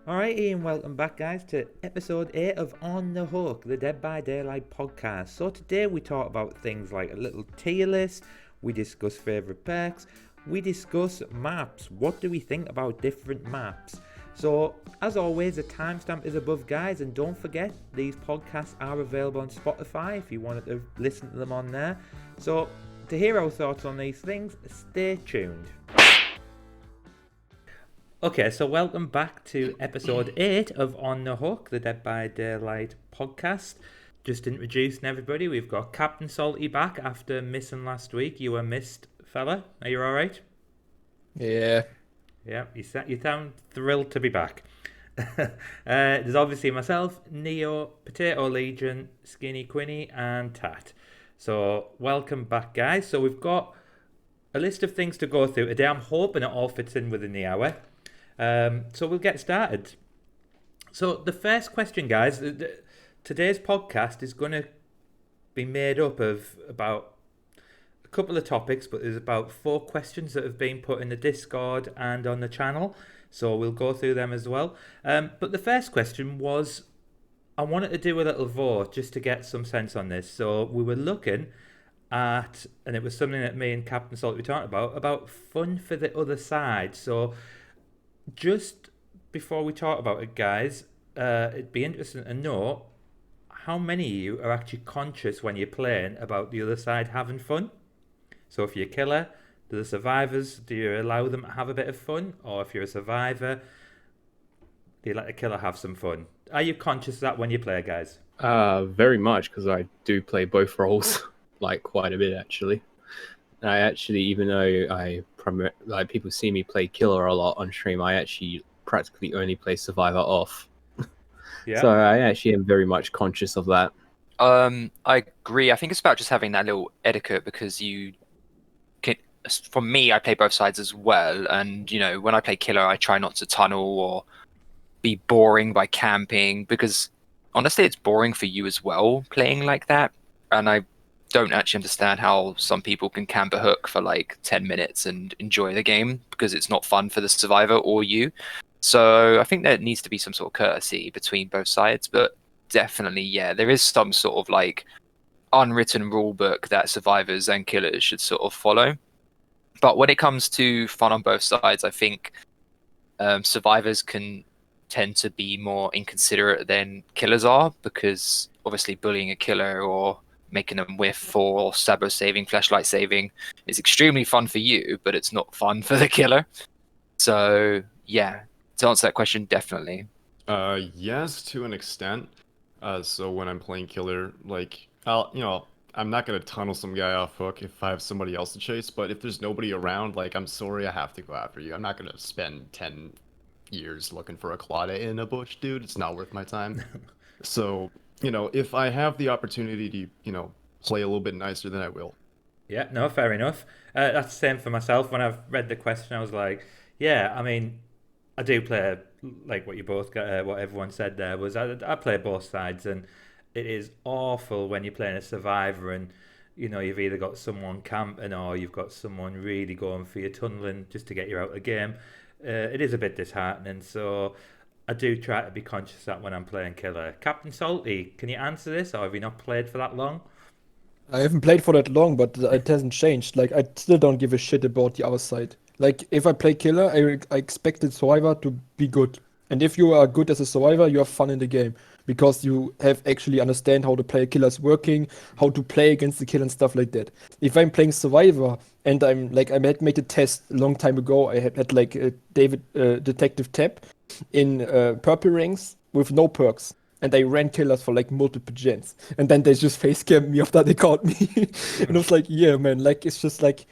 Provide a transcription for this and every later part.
Alright, Ian, welcome back, guys, to episode 8 of On the Hook, the Dead by Daylight podcast. So, today we talk about things like a little tier list, we discuss favourite perks, we discuss maps. What do we think about different maps? So, as always, the timestamp is above, guys, and don't forget, these podcasts are available on Spotify if you wanted to listen to them on there. So, to hear our thoughts on these things, stay tuned. Okay, so welcome back to episode 8 of On the Hook, the Dead by Daylight podcast. Just introducing everybody, we've got Cptsalty back after missing last week. You were missed, fella. Are you alright? Yeah. Yeah, you sound thrilled to be back. There's obviously myself, Nio, Potatolegion, SkinnyQuinny, and Tat. So, welcome back, guys. So, we've got a list of things to go through today. I'm hoping it all fits in within the hour. So we'll get started. So the first question, guys, today's podcast is going to be made up of about a couple of topics, but there's about 4 questions that have been put in the Discord and on the channel, so we'll go through them as well. But the first question was, I wanted to do a little vote just to get some sense on this. So we were looking at, and it was something that me and Cptsalty were talking about fun for the other side. So just before we talk about it, guys, it'd be interesting to know how many of you are actually conscious when you're playing about the other side having fun. So if you're a killer, do the survivors, do you allow them to have a bit of fun? Or if you're a survivor, do you let the killer have some fun? Are you conscious of that when you play, guys? Very much, because I do play both roles, like quite a bit actually. I actually, even though people see me play killer a lot on stream, I actually practically only play survivor off. Yeah. So I actually am very much conscious of that. I agree. I think it's about just having that little etiquette, because you can. For me, I play both sides as well, and when I play killer, I try not to tunnel or be boring by camping, because honestly, it's boring for you as well playing like that, and I don't actually understand how some people can camp a hook for like 10 minutes and enjoy the game, because it's not fun for the survivor or you. So I think there needs to be some sort of courtesy between both sides, but definitely, yeah, there is some sort of like unwritten rule book that survivors and killers should sort of follow. But when it comes to fun on both sides, I think survivors can tend to be more inconsiderate than killers are, because obviously bullying a killer or making them whiff or sabo saving, flashlight saving is extremely fun for you, but it's not fun for the killer. So yeah, to answer that question, definitely. Yes, to an extent. So when I'm playing killer, like I'm not gonna tunnel some guy off hook if I have somebody else to chase, but if there's nobody around, like, I'm sorry, I have to go after you. I'm not gonna spend 10 years looking for a Claudia in a bush, dude. It's not worth my time. So if I have the opportunity to, play a little bit nicer, then I will. Yeah, no, fair enough. That's the same for myself. When I've read the question, I was like, yeah, I mean, I do play, like what you both got, what everyone said there was, I play both sides, and it is awful when you're playing a survivor and, you've either got someone camping or you've got someone really going for your tunneling just to get you out of the game. It is a bit disheartening, so I do try to be conscious of that when I'm playing killer. Cptsalty, can you answer this, or have you not played for that long? I haven't played for that long, but it hasn't changed. Like, I still don't give a shit about the other side. Like, if I play killer, I expect the survivor to be good. And if you are good as a survivor, you have fun in the game. Because you have actually understand how to play killer is working, how to play against the killer and stuff like that. If I'm playing survivor, and I had made a test a long time ago, I had like a Detective Tab in purple ranks with no perks. And I ran killers for like multiple gens. And then they just face cammed me after they caught me. And I was like, yeah, man, like, it's just like,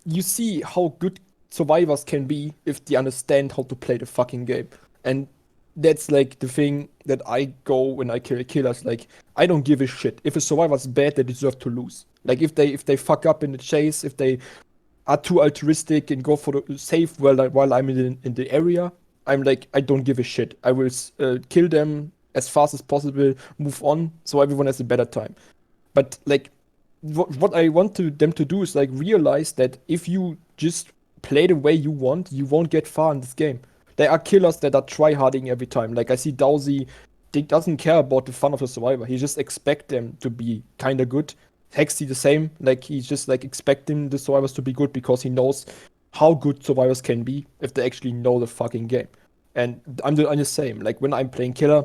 you see how good survivors can be if they understand how to play the fucking game. And that's like the thing that I go when I kill killers. Like, I don't give a shit. If a survivor's bad, they deserve to lose. Like, if they fuck up in the chase, if they are too altruistic and go for the safe while I'm in the area, I'm like, I don't give a shit. I will kill them as fast as possible, move on, so everyone has a better time. But like, what I want them to do is like realize that if you just play the way you want, you won't get far in this game. there are killers that are try-harding every time. Like I see Dowsy, he doesn't care about the fun of the survivor. He just expect them to be kind of good. Hexy the same. Like he's just like expecting the survivors to be good because he knows how good survivors can be if they actually know the fucking game. And I'm the same. Like when I'm playing killer,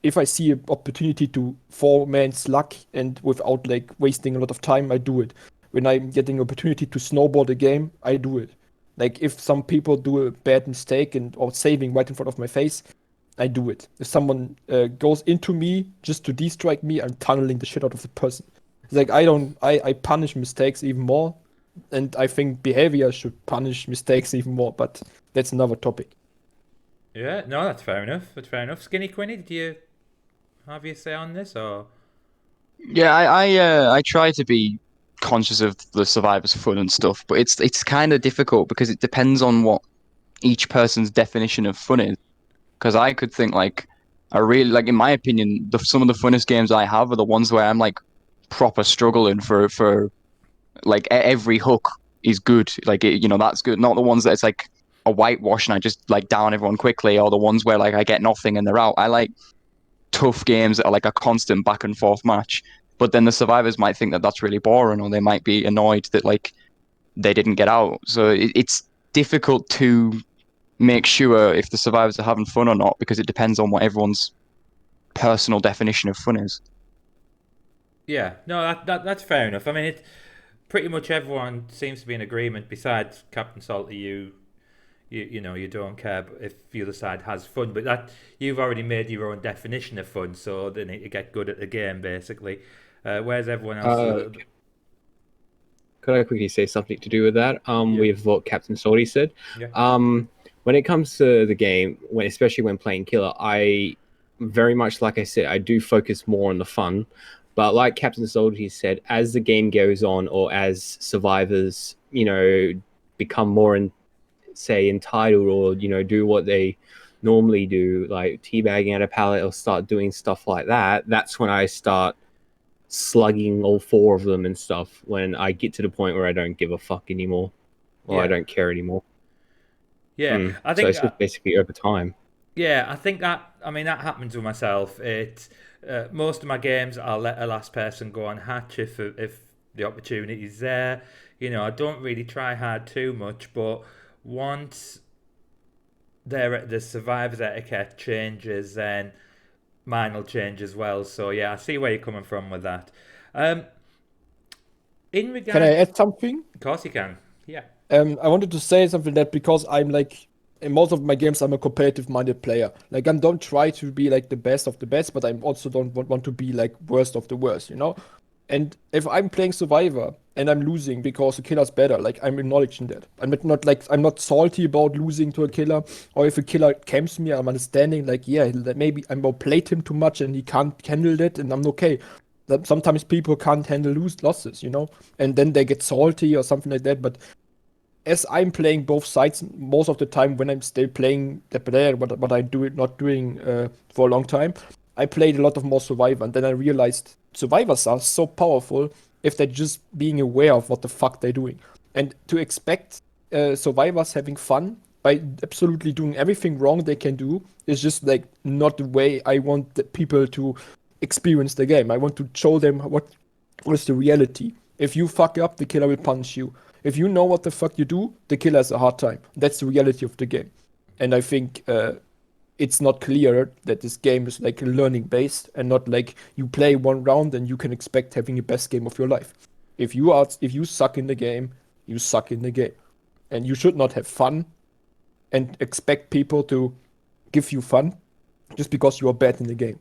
if I see an opportunity to 4-man slug and without like wasting a lot of time, I do it. When I'm getting opportunity to snowball the game, I do it. Like if some people do a bad mistake or saving right in front of my face, I do it. If someone goes into me just to destrike me, I'm tunneling the shit out of the person. It's like I punish mistakes even more, and I think behavior should punish mistakes even more, but that's another topic. Yeah, no, that's fair enough. That's fair enough. SkinnyQuinny, did you have your say on this, or? Yeah, I try to be conscious of the survivor's fun and stuff, but it's kind of difficult because it depends on what each person's definition of fun is. Because I could think like I really like, in my opinion, some of the funnest games I have are the ones where I'm like proper struggling for like every hook is good. Like that's good. Not the ones that it's like a whitewash and I just like down everyone quickly, or the ones where like I get nothing and they're out. I like tough games that are like a constant back and forth match. But then the survivors might think that that's really boring, or they might be annoyed that like they didn't get out. So it's difficult to make sure if the survivors are having fun or not, because it depends on what everyone's personal definition of fun is. Yeah, no, that's fair enough. I mean, pretty much everyone seems to be in agreement. Besides Captain Salty, you don't care if the other side has fun, but that you've already made your own definition of fun, so they need to get good at the game, basically. Whereas everyone else is a little bit. Could I quickly say something to do with that? Yeah. With what Captain Salty said. Yeah. When it comes to the game, especially when playing killer, I very much, like I said, I do focus more on the fun. But like Captain Salty said, as the game goes on, or as survivors, become more entitled, or do what they normally do, like teabagging at a pallet or start doing stuff like that, that's when I start slugging all 4 of them and stuff, when I get to the point where I don't give a fuck anymore, or I don't care anymore. Yeah, I So think it's just basically over time. Yeah, I think that happens with myself. Most of my games I'll let a last person go on hatch if the opportunity's there. I don't really try hard too much, but once the survivor's etiquette changes, then mine will change as well. So yeah, I see where you're coming from with that. In regard, Can I add something? of course you can. Yeah. I wanted to say something that because I'm like in most of my games I'm a competitive minded player. Like I don't try to be like the best of the best, but I also don't want to be like worst of the worst, And if I'm playing Survivor and I'm losing because the killer's better, like I'm acknowledging that. I'm not salty about losing to a killer, or if a killer camps me, I'm understanding like that maybe I outplayed him too much and he can't handle it, and I'm okay. That sometimes people can't handle losses, and then they get salty or something like that. But as I'm playing both sides most of the time, when I'm still playing the player, but I do it not doing for a long time, I played a lot of more Survivor, and then I realized survivors are so powerful if they're just being aware of what the fuck they're doing. And to expect survivors having fun by absolutely doing everything wrong they can do is just like not the way I want the people to experience the game. I want to show them what is the reality. If you fuck up, the killer will punish you. If you know what the fuck you do, the killer has a hard time. That's the reality of the game. And I think it's not clear that this game is like learning based and not like you play one round and you can expect having the best game of your life. If you suck in the game, you suck in the game. And you should not have fun and expect people to give you fun just because you are bad in the game.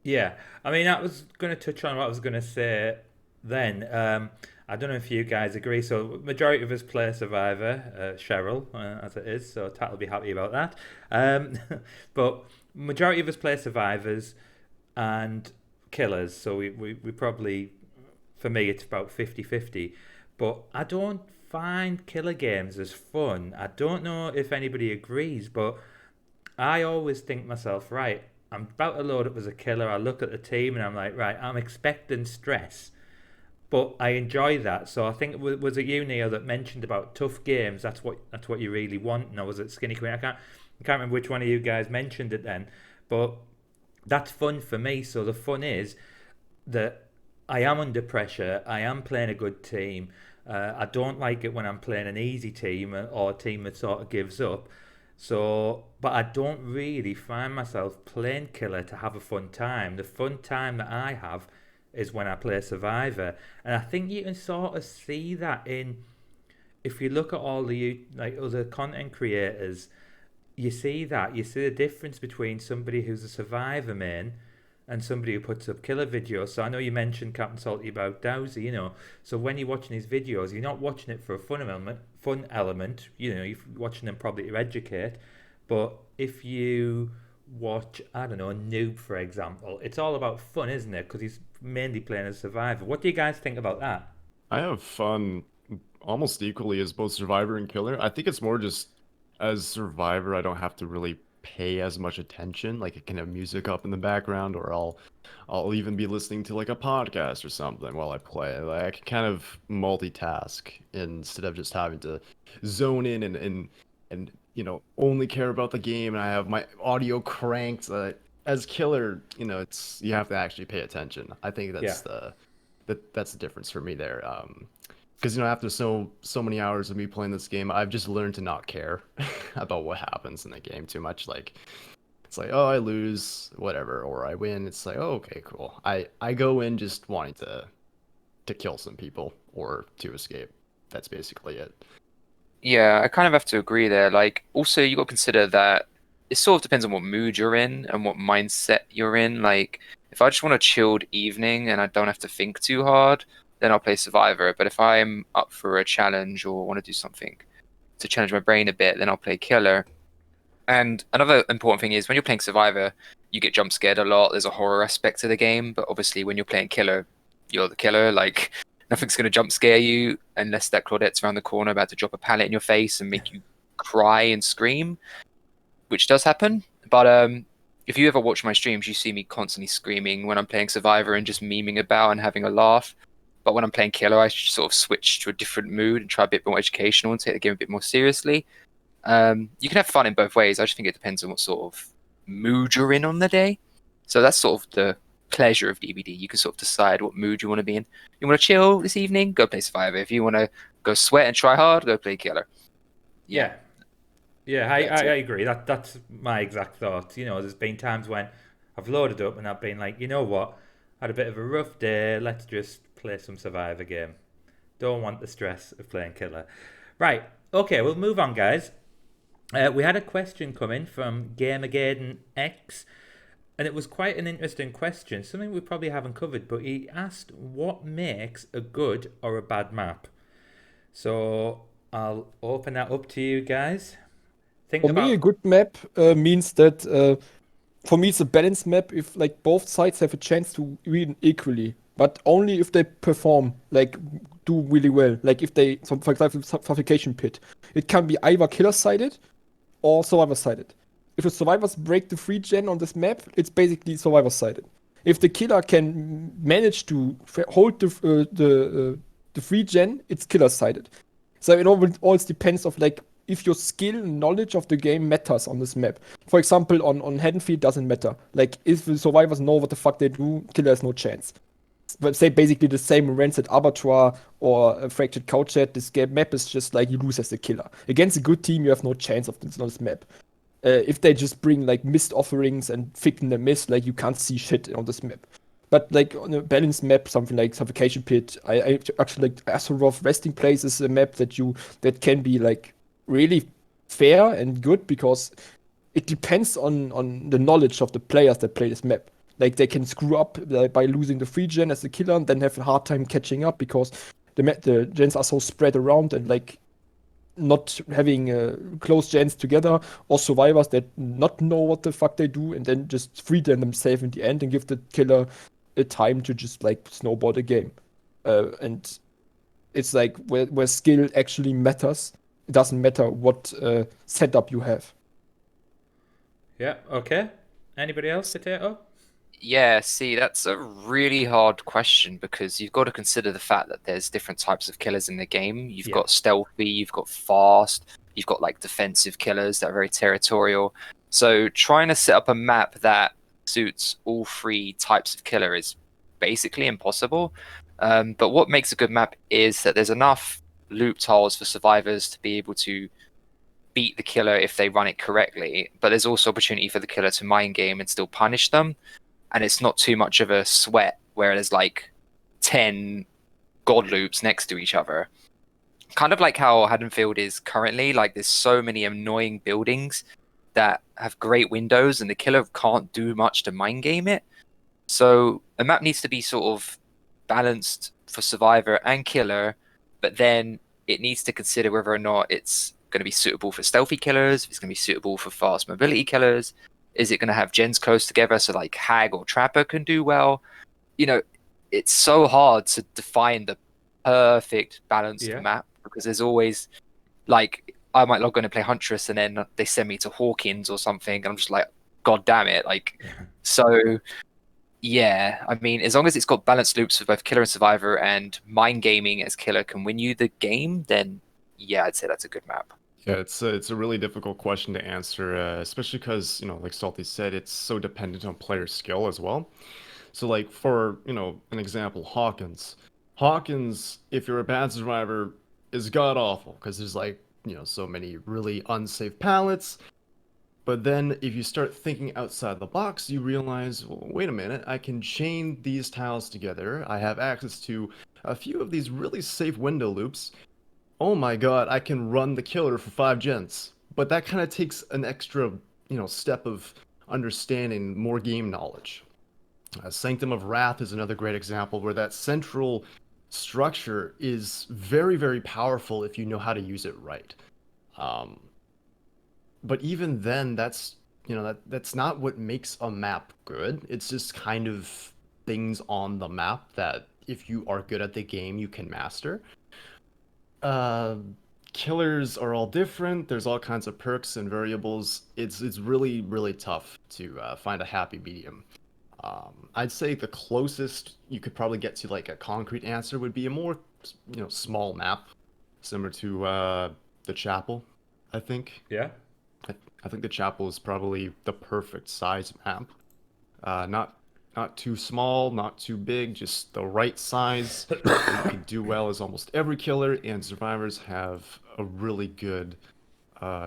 Yeah, I was going to touch on what I was going to say then. I don't know if you guys agree. So, majority of us play Survivor, Cheryl, as it is. So, Tat will be happy about that. But majority of us play Survivors and Killers. So, we probably, for me, it's about 50-50. But I don't find killer games as fun. I don't know if anybody agrees, but I always think myself, right, I'm about to load up as a killer. I look at the team and I'm like, right, I'm expecting stress. but I enjoy that. So I think was it you, Neo, that mentioned about tough games? That's what you really want. No, was it SkinnyQuinny? I can't remember which one of you guys mentioned it then, but that's fun for me. So the fun is that I am under pressure. I am playing a good team. I don't like it when I'm playing an easy team or a team that sort of gives up. So, but I don't really find myself playing killer to have a fun time. The fun time that I have is when I play Survivor, and I think you can sort of see that in if you look at all the like other content creators. You see the difference between somebody who's a Survivor main and somebody who puts up killer videos. So I know you mentioned Cptsalty about Dowsy, So when you're watching his videos, you're not watching it for a fun element. You're watching them probably to educate. But if you watch, I don't know, a Noob, for example, it's all about fun, isn't it? Because he's mainly playing as Survivor. What do you guys think about that? I have fun almost equally as both Survivor and Killer. I think it's more just as Survivor, I don't have to really pay as much attention. Like I can have music up in the background, or I'll even be listening to like a podcast or something while I play. Like I can kind of multitask instead of just having to zone in and only care about the game. And I have my audio cranked. As Killer, it's you have to actually pay attention. I think that's that's the difference for me there. Because after so many hours of me playing this game, I've just learned to not care about what happens in the game too much. Like it's like, oh, I lose, whatever, or I win. It's like, oh, okay, cool. I go in just wanting to kill some people or to escape. That's basically it. Yeah, I kind of have to agree there. Like, also you got to consider that it sort of depends on what mood you're in and what mindset you're in. Like, if I just want a chilled evening and I don't have to think too hard, then I'll play Survivor. But if I'm up for a challenge or want to do something to challenge my brain a bit, then I'll play Killer. And another important thing is when you're playing Survivor, you get jump scared a lot. There's a horror aspect to the game. But obviously, when you're playing Killer, you're the killer. Like, nothing's going to jump scare you unless that Claudette's around the corner about to drop a pallet in your face and make you cry and scream, which does happen. But if you ever watch my streams, you see me constantly screaming when I'm playing Survivor and just memeing about and having a laugh. But when I'm playing Killer, I sort of switch to a different mood and try a bit more educational and take the game a bit more seriously. You can have fun in both ways. I just think it depends on what sort of mood you're in on the day. So that's sort of the pleasure of DBD. You can sort of decide what mood you want to be in. You want to chill this evening? Go play Survivor. If you want to go sweat and try hard, go play Killer. Yeah, I agree. That's my exact thoughts. There's been times when I've loaded up and I've been like, you know what? I had a bit of a rough day. Let's just play some Survivor game. Don't want the stress of playing Killer. Right. Okay, we'll move on, guys. We had a question come in from Gamergaden X, and it was quite an interesting question, something we probably haven't covered, but he asked what makes a good or a bad map. So I'll open that up to you guys. For me, a good map means that for me it's a balanced map if like both sides have a chance to win equally, but only if they perform, like do really well. Like if they, so for example, Suffocation Pit, it can be either killer-sided or survivor-sided. If the survivors break the free gen on this map, it's basically survivor-sided. If the killer can manage to hold the free gen, it's killer-sided. So it always depends of like if your skill and knowledge of the game matters on this map. For example, on Haddonfield doesn't matter. Like if the survivors know what the fuck they do, killer has no chance. But say basically the same in Rancid Abattoir or Fractured Couchhead. This game map is just like you lose as a killer. Against a good team, you have no chance of this on this map. If they just bring like mist offerings and thicken the mist, like you can't see shit on this map. But like on a balanced map, something like Suffocation Pit, I actually like Azeroth Resting Place is a map that can be like really fair and good because it depends on the knowledge of the players that play this map. Like they can screw up by losing the free gen as a killer and then have a hard time catching up because the gens are so spread around and like not having close gens together, or survivors that not know what the fuck they do and then just free themselves in the end and give the killer a time to just like snowball the game. And it's like where skill actually matters. It doesn't matter what setup you have. Yeah, okay. Anybody else, Potato? Yeah, see, that's a really hard question because you've got to consider the fact that there's different types of killers in the game. You've Yeah. got stealthy, you've got fast, you've got like defensive killers that are very territorial. So trying to set up a map that suits all three types of killer is basically impossible. But what makes a good map is that there's enough loop tiles for survivors to be able to beat the killer if they run it correctly, but there's also opportunity for the killer to mind game and still punish them, and it's not too much of a sweat where there's like 10 god loops next to each other. Kind of like how Haddonfield is currently, like there's so many annoying buildings that have great windows and the killer can't do much to mind game it. So a map needs to be sort of balanced for survivor and killer, but then it needs to consider whether or not it's going to be suitable for stealthy killers, if it's going to be suitable for fast mobility killers. Is it going to have gens close together so like Hag or Trapper can do well? You know, it's so hard to define the perfect balanced Yeah. map because there's always like I might log on and play Huntress and then they send me to Hawkins or something and I'm just like, God damn it. Like, so yeah, I mean, as long as it's got balanced loops for both killer and survivor and mind gaming as killer can win you the game, then yeah, I'd say that's a good map. Yeah, it's a really difficult question to answer, especially because, like Salty said, it's so dependent on player skill as well. So like for, an example, Hawkins. Hawkins, if you're a bad survivor, is god awful because there's like, so many really unsafe pallets. But then if you start thinking outside the box, you realize, well, wait a minute, I can chain these tiles together. I have access to a few of these really safe window loops. Oh my god, I can run the killer for 5 gens. But that kind of takes an extra, step of understanding more game knowledge. Sanctum of Wrath is another great example where that central structure is very, very powerful if you know how to use it right. But even then, that's that's not what makes a map good. It's just kind of things on the map that if you are good at the game, you can master. Killers are all different. There's all kinds of perks and variables. It's really, really tough to find a happy medium. I'd say the closest you could probably get to like a concrete answer would be a more, small map, similar to the chapel, I think. Yeah. I think the chapel is probably the perfect size map. Not too small, not too big, just the right size. You can do well as almost every killer, and survivors have a really good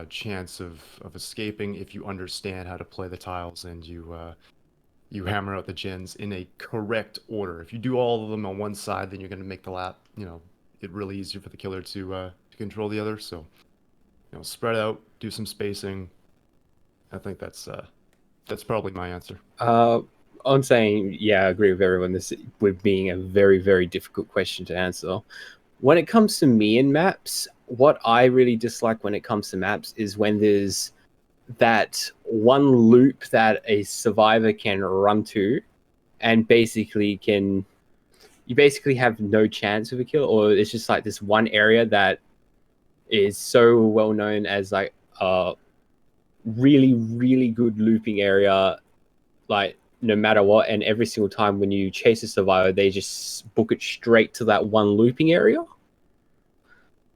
chance of escaping if you understand how to play the tiles and you hammer out the gens in a correct order. If you do all of them on one side, then you're going to make the lap, it really easier for the killer to control the other. So, spread out, do some spacing. I think that's probably my answer. I'm saying, yeah, I agree with everyone. This with being a very, very difficult question to answer. When it comes to me and maps, what I really dislike when it comes to maps is when there's that one loop that a survivor can run to and you basically have no chance of a kill, or it's just like this one area that is so well known as like a really, really good looping area, like no matter what, and every single time when you chase a survivor, they just book it straight to that one looping area.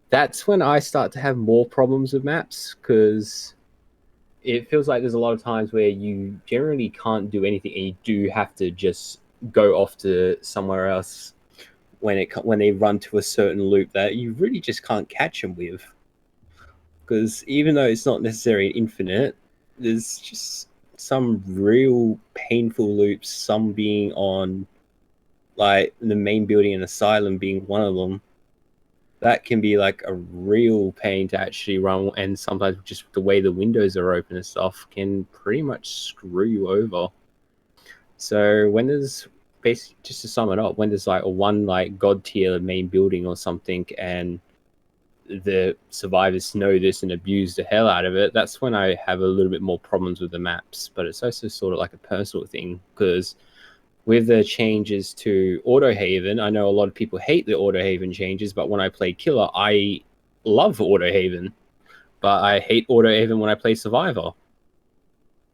That's when I start to have more problems with maps, because it feels like there's a lot of times where you generally can't do anything and you do have to just go off to somewhere else when they run to a certain loop that you really just can't catch them with. Because even though it's not necessarily infinite, there's just some real painful loops, some being on like the main building and asylum being one of them. That can be like a real pain to actually run, and sometimes just the way the windows are open and stuff can pretty much screw you over. So when there's basically, just to sum it up, when there's like a one like god tier main building or something and the survivors know this and abuse the hell out of it, that's when I have a little bit more problems with the maps. But it's also sort of like a personal thing, because with the changes to Autohaven, I know a lot of people hate the Autohaven changes, but when I play Killer, I love Autohaven. But I hate Autohaven when I play Survivor.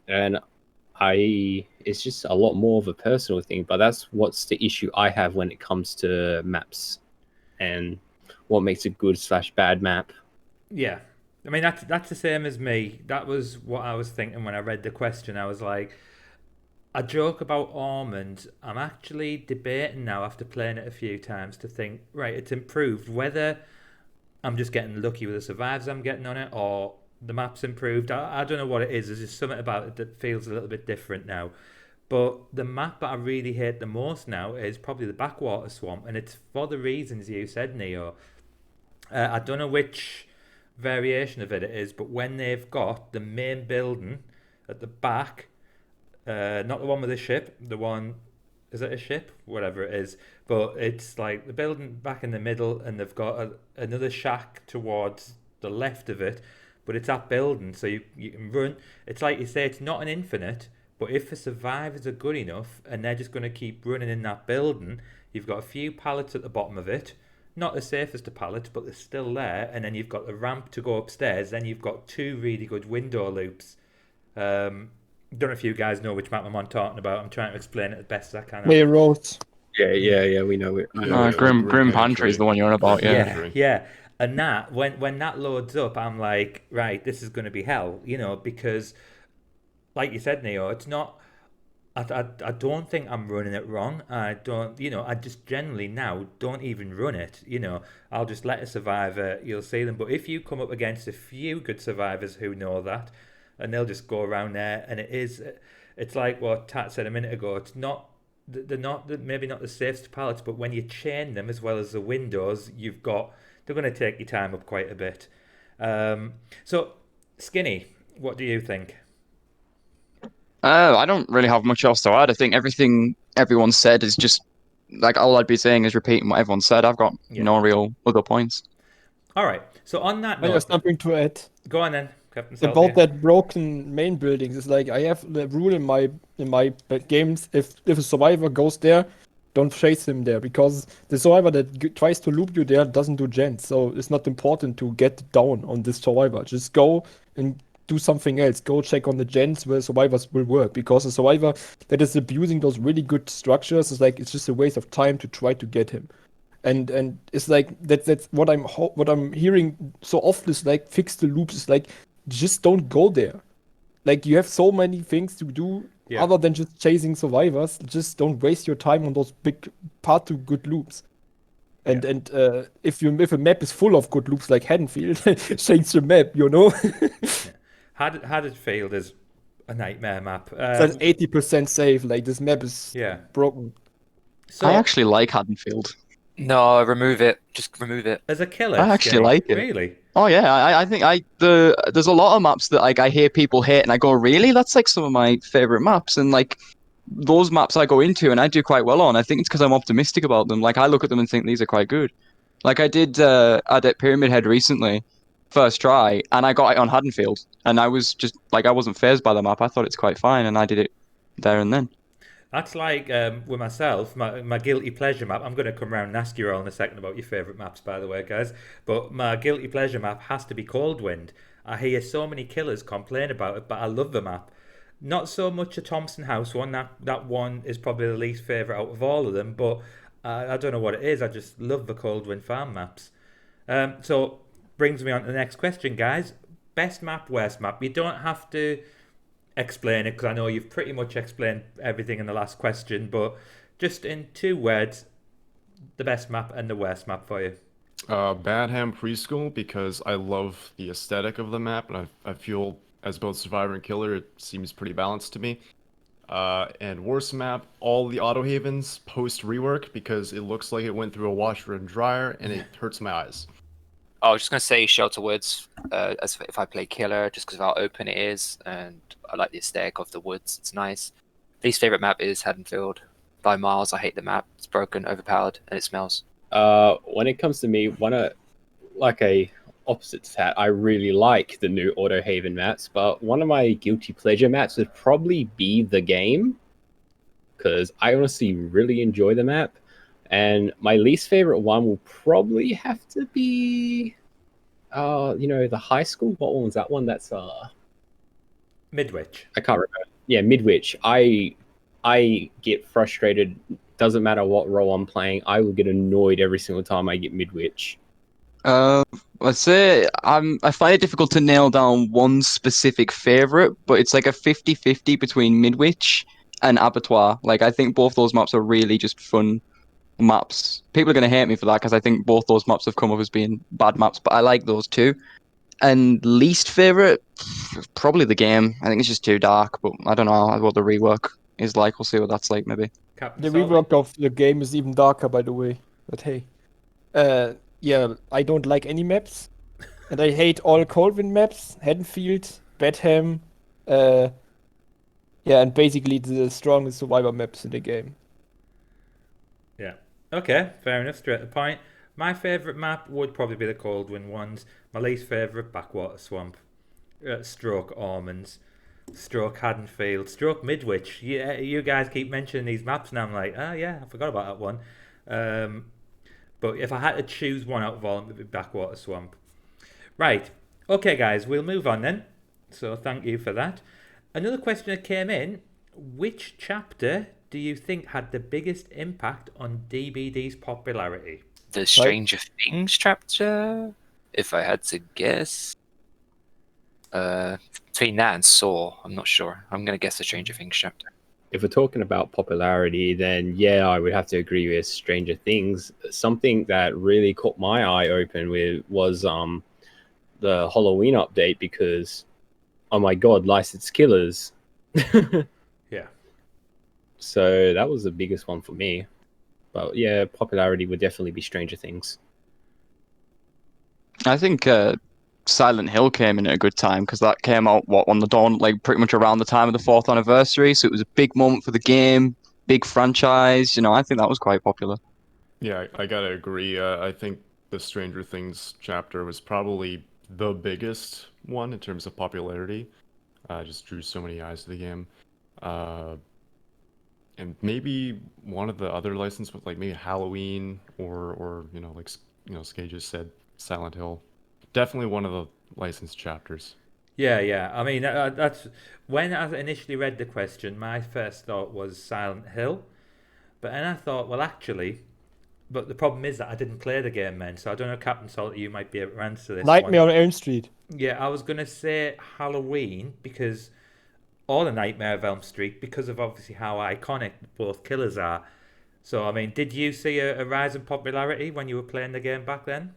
And it's just a lot more of a personal thing, but that's what's the issue I have when it comes to maps and what makes a good/bad map. Yeah. I mean, that's the same as me. That was what I was thinking when I read the question. I was like, I joke about Ormond. I'm actually debating now after playing it a few times to think, right, it's improved. Whether I'm just getting lucky with the survives I'm getting on it or the map's improved. I don't know what it is. There's just something about it that feels a little bit different now. But the map that I really hate the most now is probably the Backwater Swamp, and it's for the reasons you said, Neo. I don't know which variation of it is, but when they've got the main building at the back, not the one with the ship, the one, is it a ship? Whatever it is. But it's like the building back in the middle, and they've got another shack towards the left of it. But it's that building, so you can run. It's like you say, it's not an infinite, but if the survivors are good enough and they're just going to keep running in that building, you've got a few pallets at the bottom of it. Not the safest of pallets, but they're still there. And then you've got the ramp to go upstairs. Then you've got two really good window loops. Don't know if you guys know which map I'm talking about. I'm trying to explain it as best as I can. Way roads. Yeah, we know it. Grim Pantry is the one you're on about, yeah. Yeah. And that, when that loads up, I'm like, right, this is going to be hell, because, like you said, Neo, it's not. I don't think I'm running it wrong. I don't, I just generally now don't even run it. I'll just let a survivor, you'll see them. But if you come up against a few good survivors who know that, and they'll just go around there, and it's like what Tat said a minute ago. It's not, they're not, maybe not the safest pallets, but when you chain them as well as the windows, they're going to take your time up quite a bit. So, Skinny, what do you think? I don't really have much else to add. I think everything everyone said is just like all I'd be saying is repeating what everyone said. I've got no real other points. All right. So on that I note, have something to add. Go on then, Captain About Salty. that broken main buildings. It's like I have the rule in my games: if a survivor goes there, don't chase him there, because the survivor that tries to loop you there doesn't do gens. So it's not important to get down on this survivor. Just go and do something else. Go check on the gens where survivors will work, because a survivor that is abusing those really good structures is like, it's just a waste of time to try to get him. And it's like that's what I'm hearing so often is like, fix the loops. It's like, just don't go there. Like, you have so many things to do other than just chasing survivors. Just don't waste your time on those big part to good loops. And if a map is full of good loops like Haddonfield, change the map, Haddonfield is a nightmare map. It's like 80% safe. Like, this map is broken. So, I actually like Haddonfield. No, remove it. Just remove it. As a killer, I actually like it. Really? Oh yeah, I think there's a lot of maps that like I hear people hate, and I go, really? That's like some of my favorite maps, and like those maps I go into and I do quite well on. I think it's because I'm optimistic about them. Like, I look at them and think these are quite good. Like, I did Adept Pyramid Head recently, first try, and I got it on Haddonfield, and I was just like, I wasn't fazed by the map. I thought it's quite fine, and I did it there and then. That's like with myself, my guilty pleasure map. I'm going to come around and ask you all in a second about your favourite maps, by the way, guys. But my guilty pleasure map has to be Coldwind. I hear so many killers complain about it, but I love the map. Not so much a Thompson House one. That one is probably the least favourite out of all of them, but I don't know what it is. I just love the Coldwind farm maps. So, brings me on to the next question, guys. Best map, worst map. You don't have to explain it, because I know you've pretty much explained everything in the last question, but just in 2 words, the best map and the worst map for you. Badham Preschool, because I love the aesthetic of the map, and I feel as both survivor and killer, it seems pretty balanced to me. And worst map, all the auto havens post rework, because it looks like it went through a washer and dryer, and it hurts my eyes. I was just going to say Shelter Woods, as if I play killer, just because of how open it is, and I like the aesthetic of the woods. It's nice. Least favorite map is Haddonfield. By miles, I hate the map. It's broken, overpowered, and it smells. When it comes to me, opposite to that, I really like the new Auto Haven maps, but one of my guilty pleasure maps would probably be the game, because I honestly really enjoy the map. And my least favorite one will probably have to be, the high school. What one was that one? That's Midwich. I can't remember. yeah, Midwich. I get frustrated. Doesn't matter what role I'm playing. I will get annoyed every single time I get Midwich. I'd say I find it difficult to nail down one specific favorite, but it's like a 50-50 between Midwich and Abattoir. Like I think both those maps are really just fun maps. People are going to hate me for that because I think both those maps have come up as being bad maps, but I like those too. And least favorite, probably the game. I think it's just too dark, but I don't know what the rework is like. We'll see what that's like maybe. Captain The Salty? rework of the game is even darker, by the way. But hey, yeah, I don't like any maps, and I hate all Coldwind maps. Haddonfield, Bedham, yeah, and basically the strongest survivor maps in the game. Yeah. Okay, fair enough. Straight to the point. My favourite map would probably be the Coldwind ones. My least favourite, Backwater Swamp. Stroke Ormonds. Stroke Haddonfield. Stroke Midwich. Yeah, you guys keep mentioning these maps, and I'm like, oh yeah, I forgot about that one. But if I had to choose one out of all, it would be Backwater Swamp. Right. Okay, guys, we'll move on then. So thank you for that. Another question that came in: which chapter do you think had the biggest impact on DBD's popularity? The Stranger Things chapter, if I had to guess. Between that and Saw, I'm not sure. I'm going to guess the Stranger Things chapter. If we're talking about popularity, then yeah, I would have to agree with Stranger Things. Something that really caught my eye open with was the Halloween update because, oh my god, licensed killers. Yeah. So that was the biggest one for me. But yeah, popularity would definitely be Stranger Things. I think Silent Hill came in at a good time because that came out on the dawn, like pretty much around the time of the 4th anniversary. So it was a big moment for the game, big franchise. You know, I think that was quite popular. Yeah, I gotta agree. I think the Stranger Things chapter was probably the biggest one in terms of popularity. Just drew so many eyes to the game. And maybe one of the other license with like maybe Halloween or like Skay just said, Silent Hill. Definitely one of the licensed chapters. Yeah. I mean, that's when I initially read the question. My first thought was Silent Hill, but then I thought, well, actually, but the problem is that I didn't play the game then, so I don't know, Captain Salty, you might be able to answer this Nightmare one. on Elm Street. Yeah, I was gonna say Halloween because or the Nightmare of Elm Street because of obviously how iconic both killers are. So, I mean, did you see a rise in popularity when you were playing the game back then?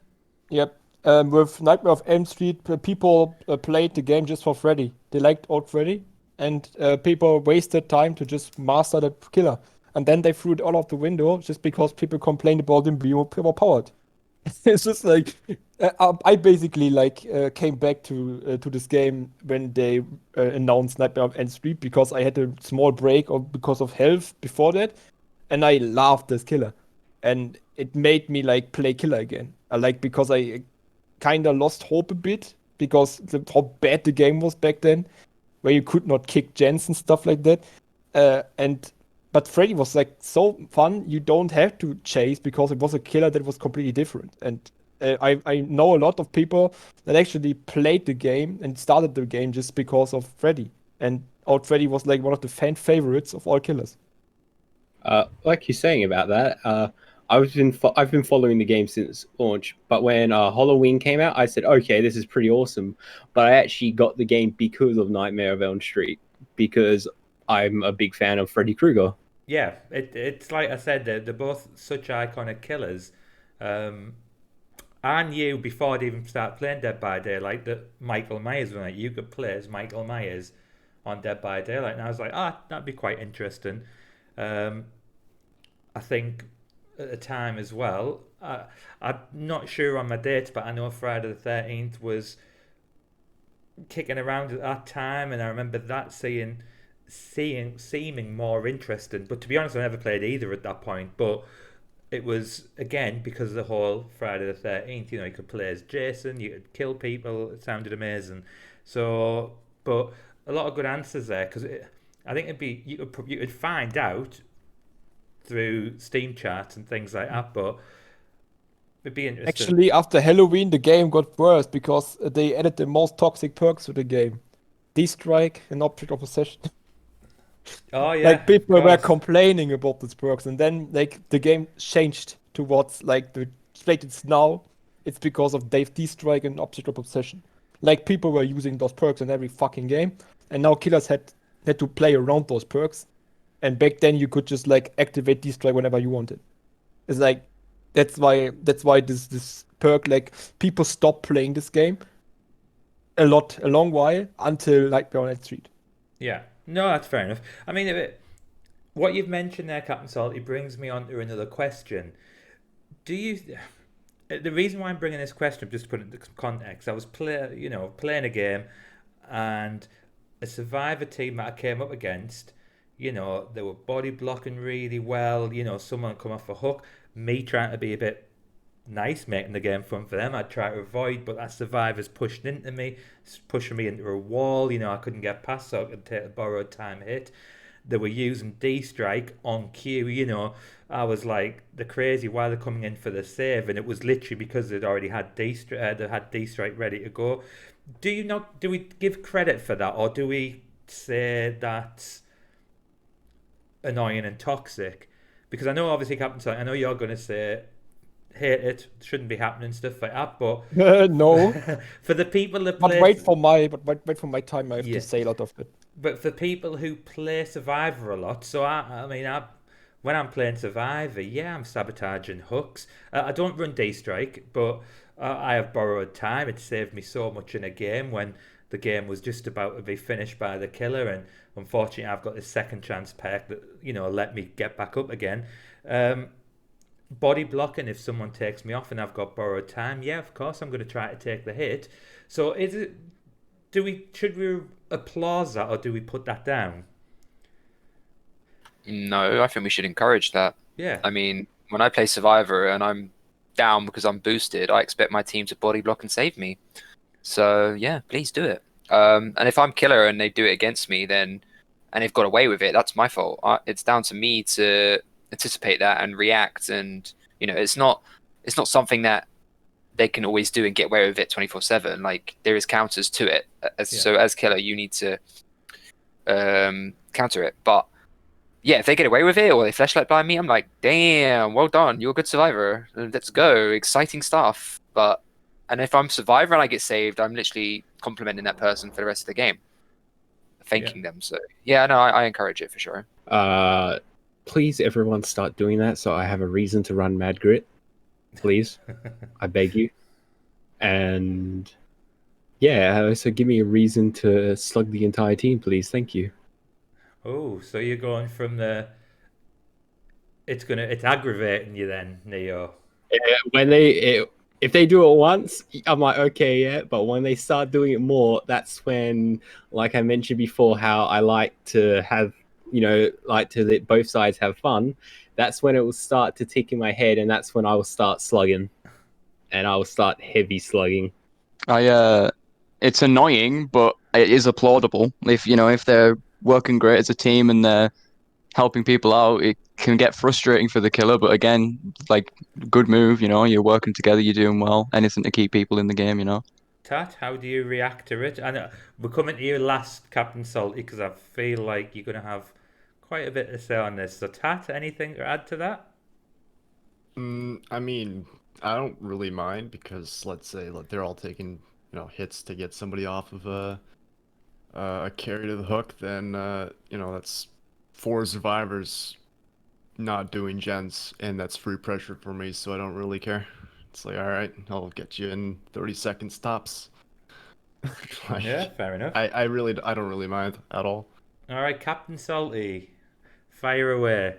Yep. With Nightmare of Elm Street, people played the game just for Freddy. They liked old Freddy, and people wasted time to just master the killer. And then they threw it all out the window just because people complained about him being overpowered. It's just like I basically came back to this game when they announced Nightmare on Elm Street because I had a small break because of health before that, and I loved this killer, and it made me play killer again. Because I kind of lost hope a bit because how bad the game was back then, where you could not kick gens and stuff like that, But Freddy was so fun. You don't have to chase because it was a killer that was completely different. And I know a lot of people that actually played the game and started the game just because of Freddy. And Old Freddy was one of the fan favorites of all killers. Like you're saying about that, I've been following the game since launch. But when Halloween came out, I said, okay, this is pretty awesome. But I actually got the game because of Nightmare of Elm Street because I'm a big fan of Freddy Krueger. Yeah, it's like I said, they're both such iconic killers. I knew before I'd even start playing Dead by Daylight that Michael Myers was you could play as Michael Myers on Dead by Daylight, and I was like, that'd be quite interesting. I think at the time as well, I'm not sure on my date, but I know Friday the 13th was kicking around at that time, and I remember that seeming more interesting. But to be honest, I never played either at that point. But it was again because of the whole Friday the 13th. You could play as Jason, you could kill people. It sounded amazing. So, but a lot of good answers there because I think you could find out through Steam charts and things like that. But it'd be interesting. Actually, after Halloween, the game got worse because they added the most toxic perks to the game: D-Strike and Object of Possession. Oh yeah, Like people of were course. complaining about these perks, and then like the game changed towards like the state it's now. It's because of Dave D Strike and Obstacle Obsession. Like people were using those perks in every fucking game, and now killers had to play around those perks. And back then you could just like activate D Strike whenever you wanted. It's like that's why this perk, like people stopped playing this game a long while until like Bayonet Street. Yeah, no, that's fair enough. I mean, what you've mentioned there, Captain Salty, brings me on to another question. Do you? The reason why I'm bringing this question, just to put it into some context, I was playing a game, and a survivor team that I came up against, they were body blocking really well. Someone come off a hook, me trying to be a bit nice, making the game fun for them. I'd try to avoid, but that survivor's pushed into me, pushing me into a wall. I couldn't get past, so I could take a borrowed time hit. They were using D strike on cue. I was like the crazy while they're coming in for the save, and it was literally because they'd already had they had D strike ready to go. Do we give credit for that, or do we say that's annoying and toxic? Because I know obviously Captain Sonic, I know you're going to say hate it, shouldn't be happening, stuff like that, but No, for the people that but play wait for my time. I have Yeah. to say a lot of it. but for people who play Survivor a lot, so I mean, when I'm playing Survivor, yeah, I'm sabotaging hooks. I don't run D strike, but I have borrowed time. It saved me so much in a game when the game was just about to be finished by the killer, and unfortunately, I've got this second chance perk that let me get back up again. Body blocking, if someone takes me off and I've got borrowed time, yeah, of course I'm going to try to take the hit. So should we applaud that, or do we put that down? No, I think we should encourage that. Yeah. I mean, when I play Survivor and I'm down because I'm boosted, I expect my team to body block and save me. So yeah, please do it. And if I'm killer and they do it against me, and they've got away with it, that's my fault. It's down to me to anticipate that and react. And it's not something that they can always do and get away with it 24/7. Like there is counters to it. So as killer, you need to counter it. But yeah, if they get away with it or they flashlight blind me, I'm like, damn, well done, you're a good survivor. Let's go, exciting stuff. And if I'm survivor and I get saved, I'm literally complimenting that person for the rest of the game, thanking them. So yeah, no, I encourage it for sure. Please, everyone, start doing that so I have a reason to run Mad Grit. Please, I beg you. And yeah, also give me a reason to slug the entire team, please. Thank you. Oh, so you're going from it's aggravating you then, Neo. If they do it once, I'm like, okay, yeah. But when they start doing it more, that's when, like I mentioned before, how I like to have, like to let both sides have fun. That's when it will start to tick in my head, and that's when I will start slugging, and I will start heavy slugging. It's annoying, but it is applaudable. If they're working great as a team and they're helping people out, it can get frustrating for the killer. But again, like good move. You're working together, you're doing well. Anything to keep people in the game. Tat, how do you react to it? And we're coming to you last, Captain Salty, because I feel like you're going to have quite a bit to say on this. So Tat, anything to add to that? I mean, I don't really mind because let's say they're all taking hits to get somebody off of a carry to the hook. Then that's 4 survivors not doing gens, and that's free pressure for me. So I don't really care. It's like, all right, I'll get you in 30 seconds tops. Yeah, fair enough. I don't really mind at all. All right, Captain Salty, fire away.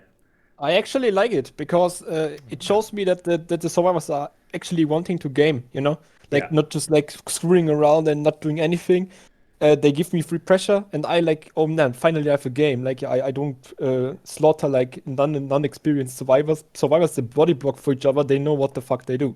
I actually like it because it shows me that the survivors are actually wanting to game, not just like screwing around and not doing anything. They give me free pressure, and I like, oh man, finally I have a game. Like I don't slaughter like non-experienced survivors. Survivors, they body block for each other. They know what the fuck they do.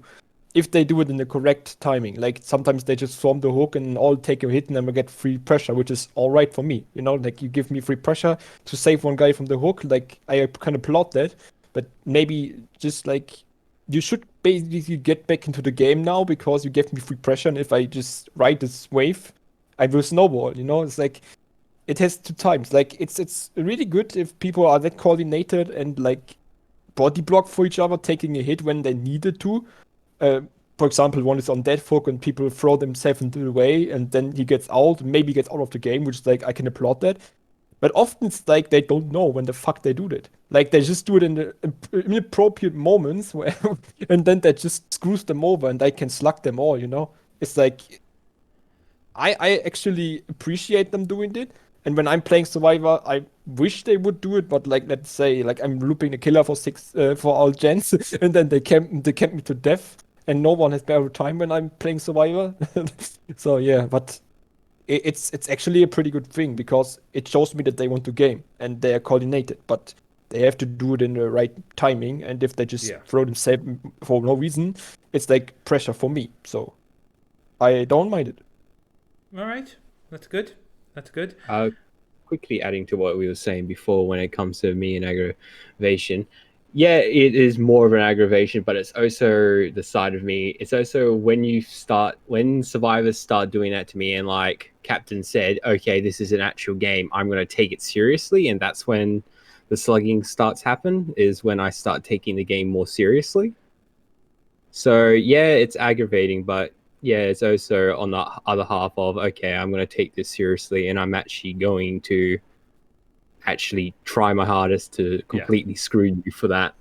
If they do it in the correct timing, like sometimes they just form the hook and all take a hit and then we get free pressure, which is all right for me. Like you give me free pressure to save one guy from the hook. Like I kind of plot that, but maybe just like you should basically get back into the game now because you gave me free pressure. And if I just ride this wave, I will snowball. It's like it has two times. Like it's really good if people are that coordinated and like body block for each other, taking a hit when they needed to. For example, one is on dead folk and people throw themselves into the way, and then he gets out, maybe gets out of the game, which is like I can applaud that. But often it's like they don't know when the fuck they do that. Like they just do it in the inappropriate moments where, and then that just screws them over, and they can slug them all. You know, it's like I actually appreciate them doing it. And when I'm playing Survivor, I wish they would do it. But like, let's say, like I'm looping the killer for all gens, and then they camp me to death, and no one has better time when I'm playing Survivor. So yeah, but it's actually a pretty good thing because it shows me that they want to game and they are coordinated. But they have to do it in the right timing. And if they just throw themselves for no reason, it's like pressure for me. So I don't mind it. All right, that's good. That's good. Quickly adding to what we were saying before when it comes to me and aggravation. Yeah, it is more of an aggravation, but it's also the side of me. It's also when survivors start doing that to me, and like Captain said, okay, this is an actual game, I'm going to take it seriously. And that's when the slugging starts happen, is when I start taking the game more seriously. So yeah, it's aggravating, but yeah, it's also on the other half of, okay, I'm going to take this seriously, and I'm actually going to actually try my hardest to completely screw you for that.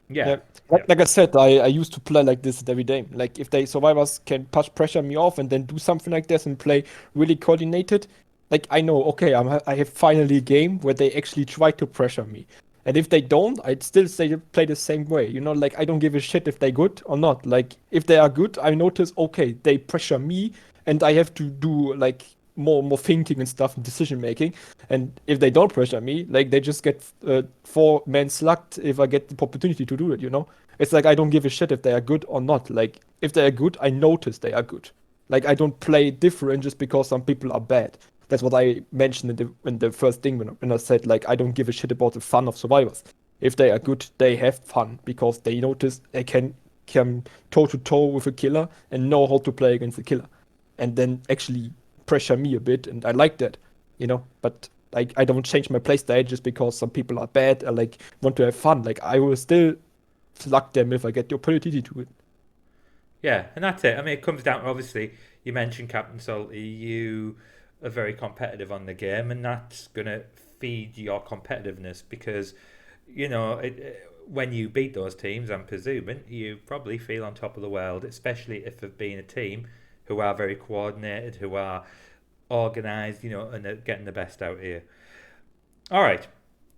Yeah. Like I said, I used to play like this every day. Like if they survivors can pressure me off and then do something like this and play really coordinated, like I know, okay, I have finally a game where they actually try to pressure me. And if they don't, I'd still say play the same way. You know, like I don't give a shit if they're good or not. Like if they are good, I notice, okay, they pressure me and I have to do like more thinking and stuff and decision making. And if they don't pressure me, like they just get 4-man slugged if I get the opportunity to do it, you know? It's like I don't give a shit if they are good or not. Like if they are good, I notice they are good. Like I don't play different just because some people are bad. That's what I mentioned in the first thing when I said like I don't give a shit about the fun of survivors. If they are good, they have fun because they notice they can toe to toe with a killer and know how to play against the killer, and then actually pressure me a bit, and I like that, you know. But like I don't change my playstyle just because some people are bad or like want to have fun. Like I will still slug them if I get the opportunity to it. Yeah, and that's it. I mean, it comes down to, obviously, you mentioned Captain Salty, you are very competitive on the game, and that's going to feed your competitiveness because, you know, when you beat those teams, I'm presuming, you probably feel on top of the world, especially if they've been a team who are very coordinated, who are organised, you know, and are getting the best out here. All right,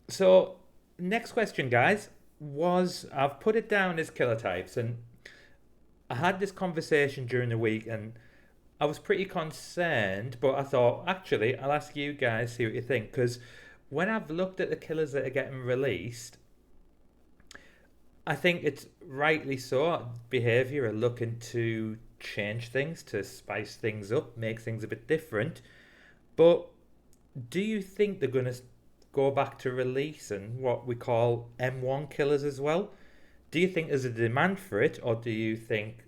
so next question, guys, was I've put it down as killer types, and I had this conversation during the week, and I was pretty concerned, but I thought, actually, I'll ask you guys, see what you think, because when I've looked at the killers that are getting released, I think it's rightly so. Behaviour are looking to change things, to spice things up, make things a bit different. But do you think they're going to go back to releasing what we call M1 killers as well? Do you think there's a demand for it, or do you think,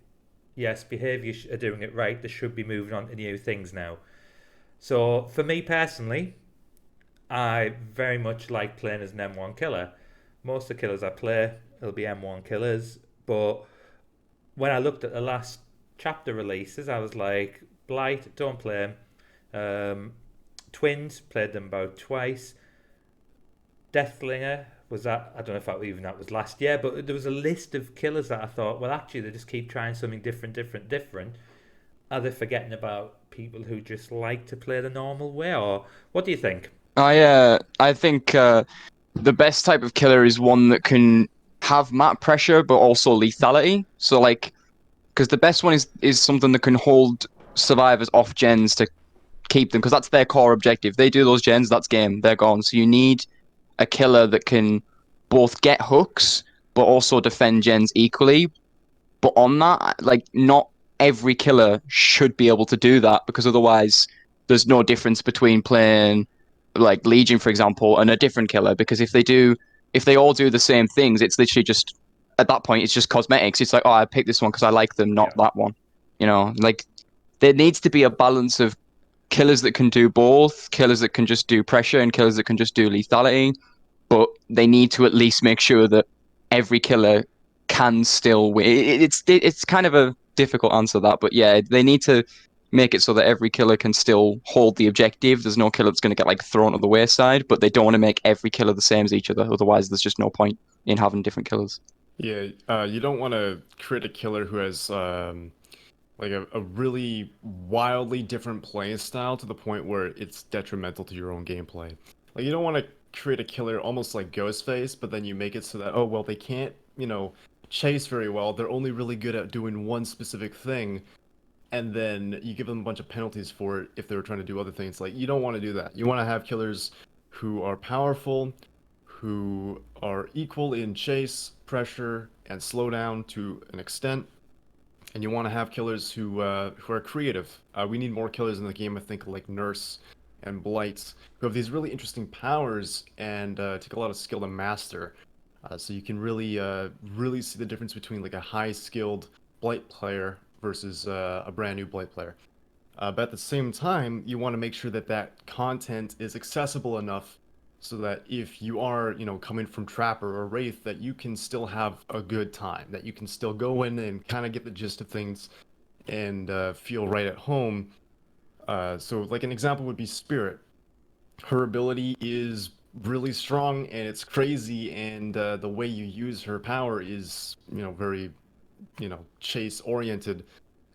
yes, behaviour are doing it right, they should be moving on to new things now? So for me personally, I very much like playing as an M1 killer. Most of the killers I play, it'll be M1 killers. But when I looked at the last chapter releases, I was like, Blight, don't play them. Twins, played them about twice. Deathlinger, was that, I don't know if that was last year, but there was a list of killers that I thought, well, actually, they just keep trying something different. Are they forgetting about people who just like to play the normal way, or what do you think? I think the best type of killer is one that can have map pressure but also lethality. So like, because the best one is something that can hold survivors off gens to keep them, because that's their core objective. They do those gens, that's game, they're gone. So you need a killer that can both get hooks but also defend gens equally. But on that, like, not every killer should be able to do that, because otherwise there's no difference between playing like Legion, for example, and a different killer. Because if they all do the same things, it's literally just, at that point, it's just cosmetics. It's like, oh, I picked this one because I like them, not that one. You know, like, there needs to be a balance of killers that can do both, killers that can just do pressure, and killers that can just do lethality. But they need to at least make sure that every killer can still win. It's kind of a difficult answer that, but yeah, they need to make it so that every killer can still hold the objective. There's no killer that's going to get like thrown to the wayside, but they don't want to make every killer the same as each other. Otherwise, there's just no point in having different killers. Yeah, you don't want to create a killer who has like a really wildly different play style to the point where it's detrimental to your own gameplay. Like you don't want to create a killer almost like Ghostface, but then you make it so that, oh well, they can't, chase very well. They're only really good at doing one specific thing, and then you give them a bunch of penalties for it if they were trying to do other things. Like you don't want to do that. You want to have killers who are powerful, who are equal in chase, pressure, and slowdown to an extent. And you want to have killers who are creative. We need more killers in the game, I think, like Nurse and Blight, who have these really interesting powers and take a lot of skill to master. So you can really see the difference between like a high-skilled Blight player versus a brand new Blight player. But at the same time, you want to make sure that that content is accessible enough so that if you are, coming from Trapper or Wraith, that you can still have a good time, that you can still go in and kind of get the gist of things and feel right at home. So like an example would be Spirit. Her ability is really strong and it's crazy, and the way you use her power is, very, chase oriented.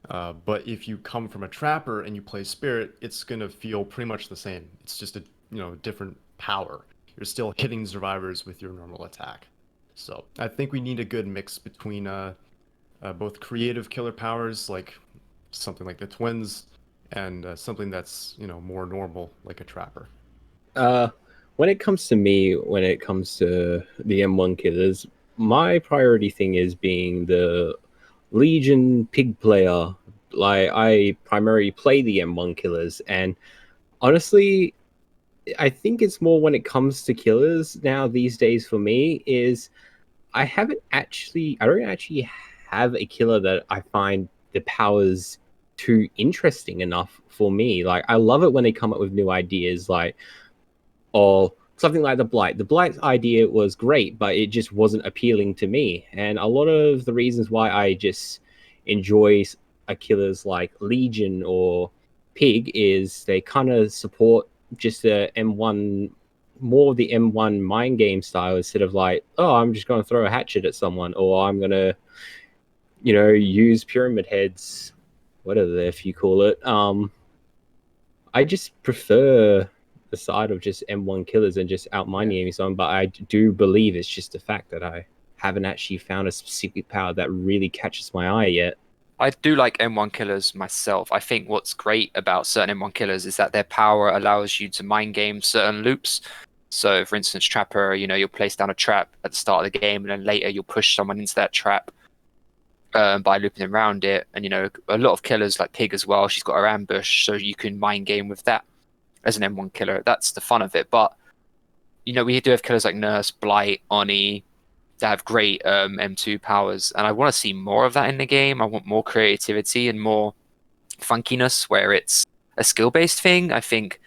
But if you come from a Trapper and you play Spirit, it's gonna feel pretty much the same. It's just a, different power. You're still hitting survivors with your normal attack. So I think we need a good mix between both creative killer powers, like something like the Twins, and something that's, more normal, like a Trapper. When it comes to me, when it comes to the M1 killers, my priority thing is being the Legion pig player. Like I primarily play the M1 killers, and honestly, I think it's more when it comes to killers now these days for me is I don't actually have a killer that I find the powers too interesting enough for me. Like I love it when they come up with new ideas, like or something like the Blight. The Blight's idea was great, but it just wasn't appealing to me. And a lot of the reasons why I just enjoy a killers like Legion or Pig is they kind of support just the M1, more of the M1 mind game style instead of like, oh, I'm just going to throw a hatchet at someone, or I'm going to, use pyramid heads, whatever if you call it. I just prefer the side of just M1 killers and just out mind gaming someone, but I do believe it's just the fact that I haven't actually found a specific power that really catches my eye yet. I do like M1 killers myself. I think what's great about certain M1 killers is that their power allows you to mind game certain loops. So, for instance, Trapper, you'll place down a trap at the start of the game, and then later you'll push someone into that trap by looping around it. And, a lot of killers, like Pig as well, she's got her ambush, so you can mind game with that as an M1 killer. That's the fun of it. But, we do have killers like Nurse, Blight, Oni, that have great M2 powers, and I want to see more of that in the game. I want more creativity and more funkiness where it's a skill-based thing. I think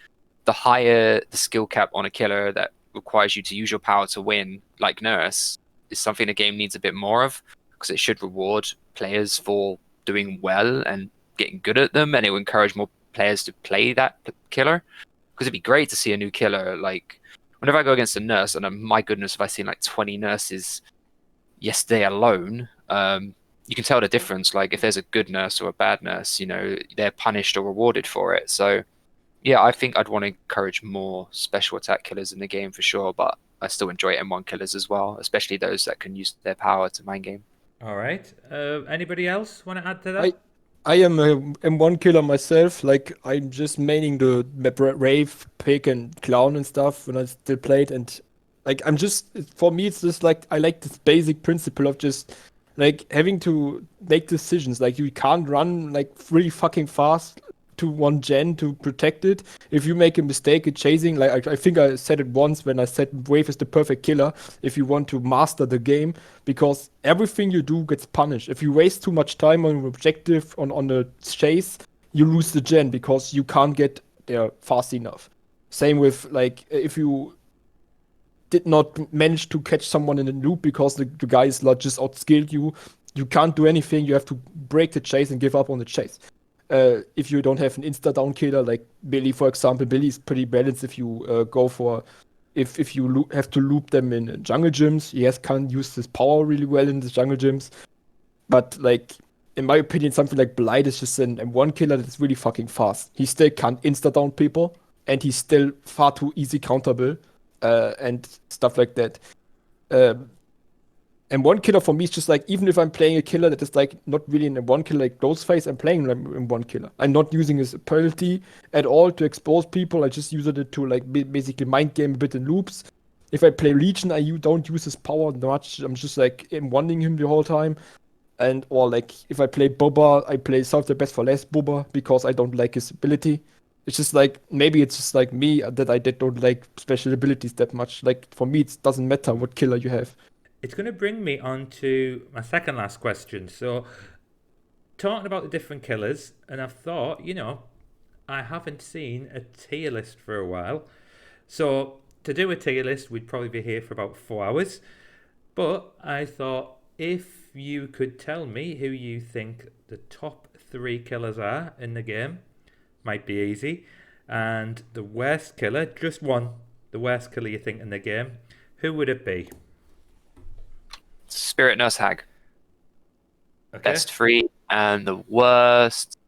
the higher the skill cap on a killer that requires you to use your power to win, like Nurse, is something the game needs a bit more of, because it should reward players for doing well and getting good at them, and it will encourage more players to play that killer. Because it'd be great to see a new killer. Like whenever I go against a Nurse, and my goodness, if I've seen like 20 Nurses yesterday alone, you can tell the difference. Like if there's a good Nurse or a bad Nurse, they're punished or rewarded for it. So yeah, I think I'd want to encourage more special attack killers in the game for sure, but I still enjoy M1 killers as well, especially those that can use their power to mind game. All right. Anybody else want to add to that? I am a M1 killer myself. Like I'm just maining the map Rave, Pig, and Clown and stuff when I still played, and like for me it's just like I like this basic principle of just like having to make decisions. Like you can't run like really fucking fast to one gen to protect it. If you make a mistake in chasing, like I think I said it once when I said Wave is the perfect killer if you want to master the game, because everything you do gets punished. If you waste too much time on an objective, on a chase, you lose the gen because you can't get they're fast enough. Same with like if you did not manage to catch someone in a loop because the guy is like just outskilled you, you can't do anything. You have to break the chase and give up on the chase. If you don't have an insta down killer like Billy, for example, Billy is pretty balanced if you go for if you have to loop them in jungle gyms. He can't use his power really well in the jungle gyms. But like in my opinion, something like Blight is just an M1 killer that's really fucking fast. He still can't insta down people, and he's still far too easy counterable, and stuff like that. And one killer for me is just like, even if I'm playing a killer that is like not really an M1 killer like Ghostface, I'm playing an M1 killer. I'm not using his ability at all to expose people. I just use it to like basically mind game a bit in loops. If I play Legion, I don't use his power much. I'm just like M1ing him the whole time. And or like if I play Boba, I play South the Best for Last Boba because I don't like his ability. It's just like, maybe it's just like me that I don't like special abilities that much. Like for me, it doesn't matter what killer you have. It's going to bring me on to my second last question. So, talking about the different killers, and I've thought, I haven't seen a tier list for a while. So, to do a tier list, we'd probably be here for about 4 hours. But I thought, if you could tell me who you think the top 3 killers are in the game, might be easy. And the worst killer, just one, the worst killer you think in the game, who would it be? Spirit Nurse Hag. Okay. Best 3. And the worst,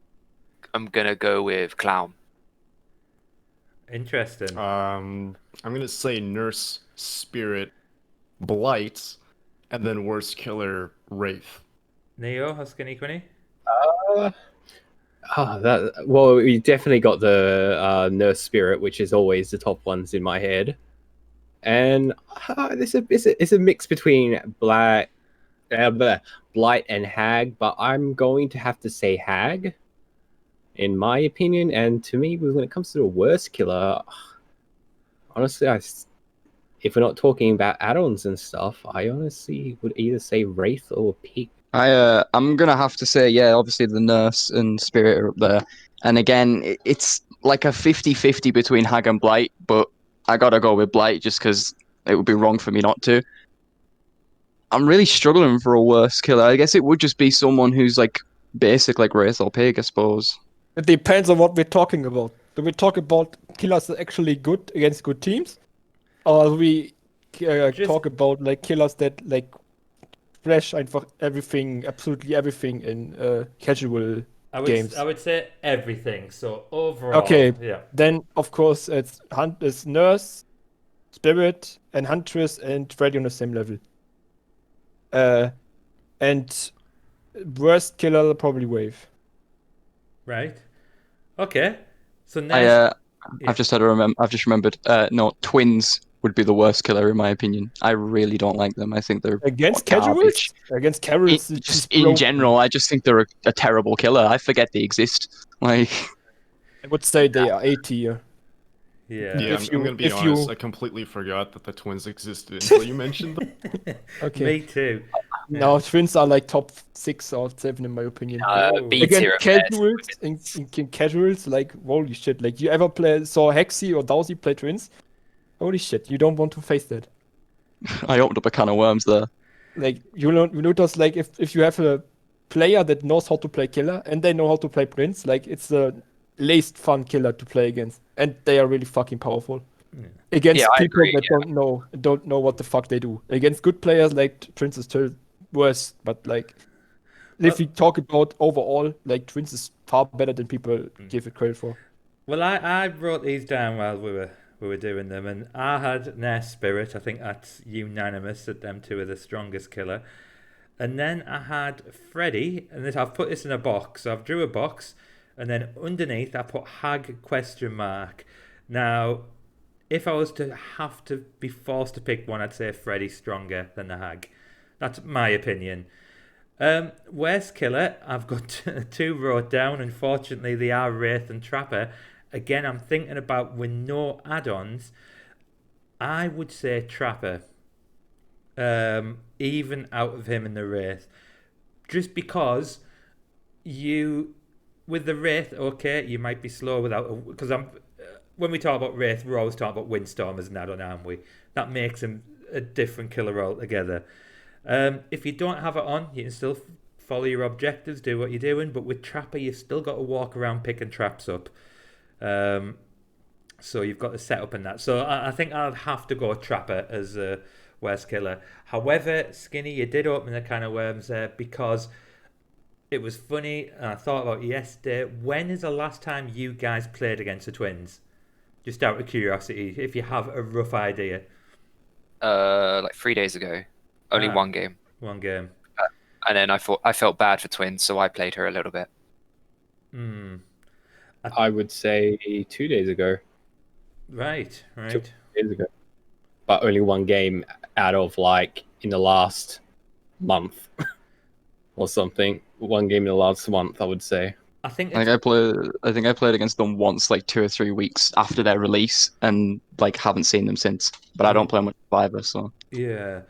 I'm going to go with Clown. Interesting. I'm gonna say Nurse, Spirit, Blight, and then worst killer Wraith. Nio, how SkinnyQuinny? Well, we definitely got the Nurse Spirit, which is always the top ones in my head. And it's a mix between Blight and Hag, but I'm going to have to say Hag, in my opinion. And to me, when it comes to the worst killer, honestly, if we're not talking about add-ons and stuff, I honestly would either say Wraith or Pig. I'm gonna have to say, yeah, obviously the Nurse and Spirit are up there. And again, it's like a 50-50 between Hag and Blight, but I gotta go with Blight just because it would be wrong for me not to. I'm really struggling for a worse killer. I guess it would just be someone who's like basic, like Wraith or Pig, I suppose. It depends on what we're talking about. Do we talk about killers that are actually good against good teams? Or do we talk about like killers that like flash einfach everything, absolutely everything in casual games? I would say everything. So overall, Okay, yeah. then of course it's Nurse, Spirit, and Huntress and Freddy on the same level. And worst killer probably Wave. Right. Okay. So next, I've just remembered. No, Twins would be the worst killer in my opinion. I really don't like them. I think they're Against garbage. casuals? Against casuals, it's Just just in broken. general, I just think they're a terrible killer. I forget they exist. Like, I would say they are A tier. yeah. Yeah, If I'm gonna be if honest. you- I completely forgot that the twins existed until you mentioned them. Okay. Me too. No, Twins are like top 6 or 7 in my opinion. B Against tier at best. casuals, in casuals, like holy shit! Like you ever saw Hexy or Dowsy play Twins? Holy shit! You don't want to face that. I opened up a can of worms there. Like you notice, like if you have a player that knows how to play killer and they know how to play Prince, like it's the least fun killer to play against, and they are really fucking powerful. Yeah. Against Yeah, I people agree, that yeah. don't know what the fuck they do. Against good players, like Prince is still worse, but like if we talk about overall, like Twins is far better than people give it credit for. Well, I wrote these down while we were doing them, and I had Nurse Spirit. I think that's unanimous that them two are the strongest killer. And then I had Freddy, and I've put this in a box. So I've drew a box, and then underneath I put Hag question mark. Now, if I was to have to be forced to pick one, I'd say Freddy's stronger than the Hag. That's my opinion. Worst killer, I've got 2 wrote down. Unfortunately, they are Wraith and Trapper. Again, I'm thinking about with no add-ons. I would say Trapper. Even out of him and the Wraith. Just because with the Wraith, okay, you might be slow without... Because when we talk about Wraith, we're always talking about Windstormers and that, aren't we? That makes him a different killer altogether. If you don't have it on, you can still follow your objectives, do what you're doing, but with Trapper, you've still got to walk around picking traps up. So you've got to set up in that. So I think I'd have to go Trapper as a worst killer. However, Skinny, you did open a can of worms there because it was funny, and I thought about it yesterday. When is the last time you guys played against the Twins? Just out of curiosity, if you have a rough idea. Like 3 days ago. Only one game. One game. And then I felt bad for Twins, so I played her a little bit. I would say 2 days ago. Right. 2 days ago. But only one game out of like in the last month or something. One game in the last month, I would say. I think I played against them once, like 2 or 3 weeks after their release, and like haven't seen them since. But I don't play much Survivor, so yeah.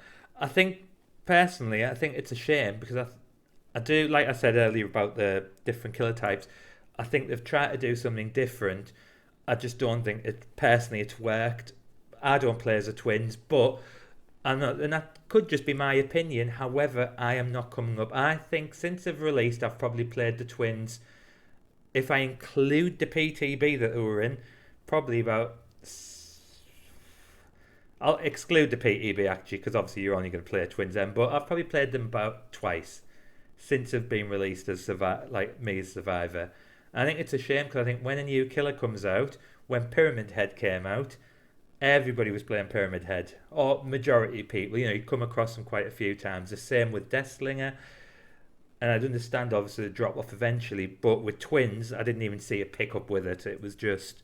I think personally, I think it's a shame because I do, like I said earlier about the different killer types. I think they've tried to do something different. I just don't think it's worked. I don't play as a Twins, but and that could just be my opinion. However, I am not coming up. I think since they've released, I've probably played the Twins. If I include the PTB that they were in, probably about. I'll exclude the PTB actually, because obviously you're only going to play Twins then. But I've probably played them about twice since they've been released as like me as Survivor. I think it's a shame because I think when a new killer comes out, when Pyramid Head came out, everybody was playing Pyramid Head, or majority of people. You come across them quite a few times. The same with Deathslinger, and I'd understand obviously the drop off eventually, but with Twins, I didn't even see a pick up with it. It was just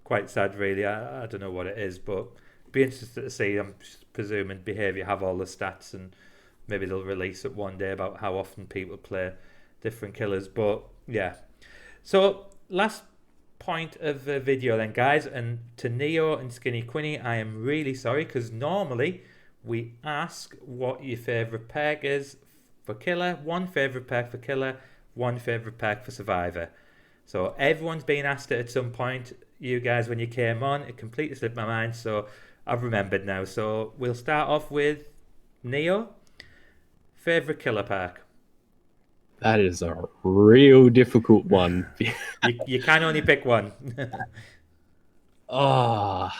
quite sad, really. I don't know what it is, but it'd be interesting to see. I'm presuming Behaviour have all the stats, and maybe they'll release it one day about how often people play different killers. But yeah. So last point of the video then, guys, and to Neo and SkinnyQuinny, I am really sorry because normally we ask what your favourite perk is for killer, one favourite perk for killer, one favourite perk for survivor. So everyone's been asked it at some point. You guys, when you came on, it completely slipped my mind, so I've remembered now. So we'll start off with Neo. Favourite killer perk? That is a real difficult one. you can only pick one. I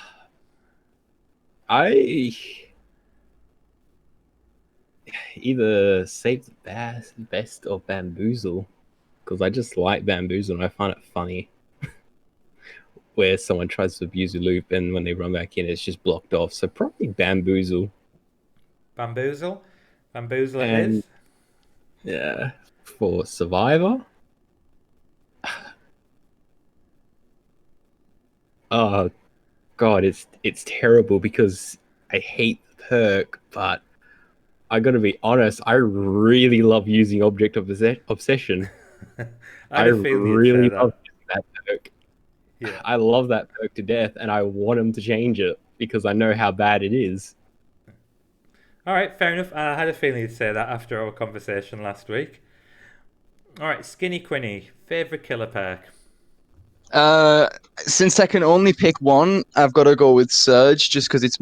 either Save the Best or Bamboozle, because I just like Bamboozle and I find it funny. Where someone tries to abuse a loop and when they run back in, it's just blocked off. So probably Bamboozle. Bamboozle it is. Yeah. For Survivor, oh god, it's terrible because I hate the perk, but I gotta be honest, I really love using Object of Obsession. I really love that perk. Yeah. I love that perk to death, and I want them to change it because I know how bad it is. All right, fair enough. I had a feeling you'd say that after our conversation last week. All right, SkinnyQuinny, favourite killer perk? Since I can only pick one, I've got to go with Surge, just because it's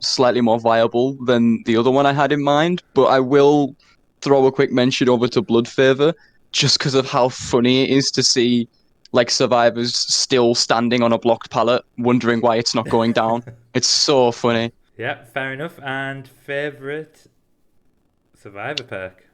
slightly more viable than the other one I had in mind. But I will throw a quick mention over to Blood Favor, just because of how funny it is to see like survivors still standing on a blocked pallet, wondering why it's not going down. It's so funny. Yeah, fair enough. And favourite survivor perk?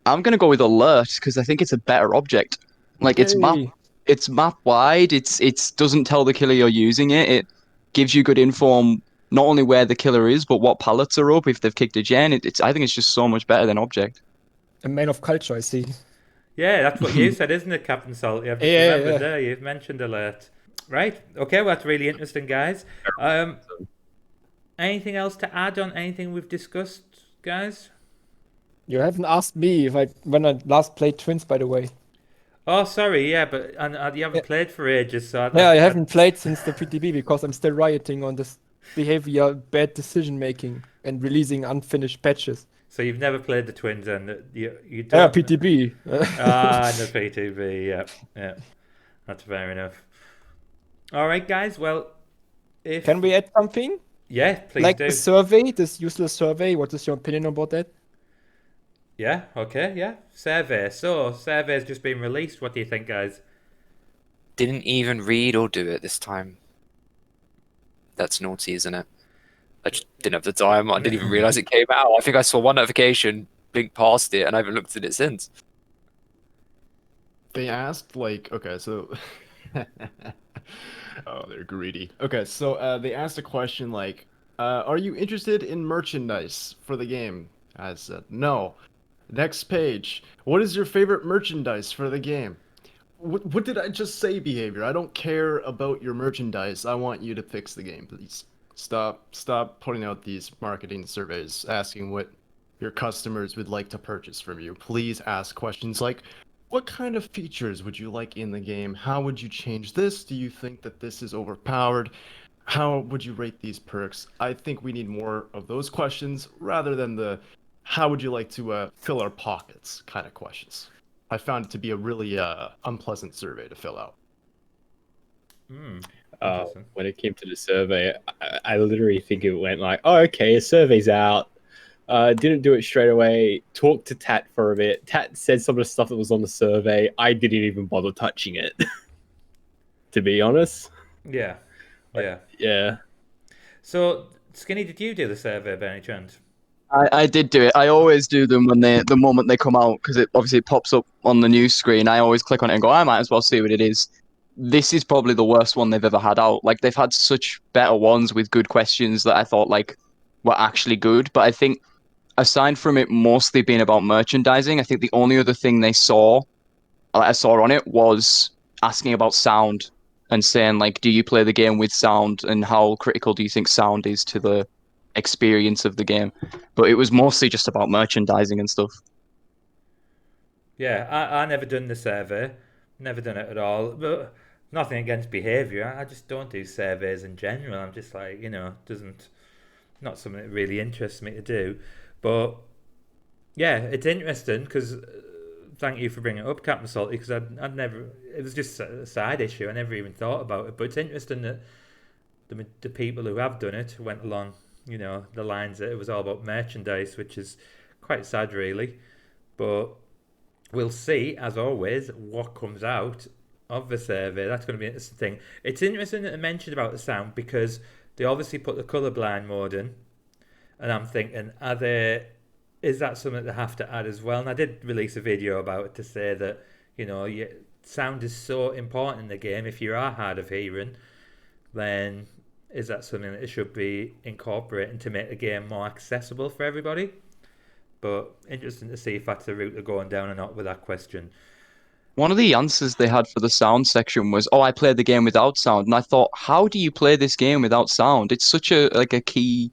I'm gonna go with Alert because I think it's a better object. Like it's map wide. It's doesn't tell the killer you're using it. It gives you good info on not only where the killer is, but what pallets are up if they've kicked a gen. I think it's just so much better than object. A man of culture, I see. Yeah, that's what you said, isn't it, Captain Salty? I've just remembered there. You've mentioned Alert. Right. Okay, well, that's really interesting, guys. Anything else to add on anything we've discussed, guys? You haven't asked me when I last played Twins, by the way. Oh, sorry, yeah, but you haven't played for ages, so... I haven't played since the PTB because I'm still rioting on this behavior, bad decision-making, and releasing unfinished patches. So you've never played the Twins, and you don't... Yeah, PTB. The PTB, yeah. That's fair enough. All right, guys. Well, if Can we add something? yeah, please Like do. the survey, this useless survey. What is your opinion about that? Yeah. Okay. Yeah. Survey. So survey's just been released. What do you think, guys? Didn't even read or do it this time. That's naughty, isn't it? I just didn't have the time. I didn't even realize it came out. I think I saw one notification, blink past it, and I haven't looked at it since. They asked like, okay, so oh, they're greedy. Okay, so they asked a question like, are you interested in merchandise for the game? I said no. Next page. What is your favorite merchandise for the game? What did I just say, behavior? I don't care about your merchandise. I want you to fix the game, please. Stop putting out these marketing surveys asking what your customers would like to purchase from you. Please ask questions like, what kind of features would you like in the game? How would you change this? Do you think that this is overpowered? How would you rate these perks? I think we need more of those questions rather than the how would you like to fill our pockets kind of questions. I found it to be a really unpleasant survey to fill out. Interesting. When it came to the survey, I literally think it went like, oh, okay, a survey's out. Didn't do it straight away. Talked to Tat for a bit. Tat said some of the stuff that was on the survey. I didn't even bother touching it, to be honest. Yeah. Yeah. Yeah. So, Skinny, did you do the survey by any chance? I did do it. I always do them when the moment they come out because it obviously pops up on the news screen. I always click on it and go, I might as well see what it is. This is probably the worst one they've ever had out. Like they've had such better ones with good questions that I thought like were actually good. But I think aside from it mostly being about merchandising, I think the only other thing I saw on it was asking about sound and saying like, do you play the game with sound and how critical do you think sound is to the experience of the game? But it was mostly just about merchandising and stuff. Yeah, I never done the survey. Never done it at all. But nothing against behaviour. I just don't do surveys in general. I'm just like, doesn't not something that really interests me to do. But yeah, it's interesting because thank you for bringing it up, Captain Salty, because I'd never. It was just a side issue. I never even thought about it. But it's interesting that the people who have done it went along, the lines that it was all about merchandise, which is quite sad, really. But we'll see, as always, what comes out of the survey. That's going to be an interesting thing. It's interesting that they mentioned about the sound because they obviously put the colourblind mode in, and I'm thinking, is that something they have to add as well? And I did release a video about it to say that sound is so important in the game. If you are hard of hearing, then is that something that it should be incorporating to make the game more accessible for everybody? But interesting to see if that's the route they're going down or not with that question. One of the answers they had for the sound section was, "Oh, I played the game without sound." And I thought, how do you play this game without sound? It's such a key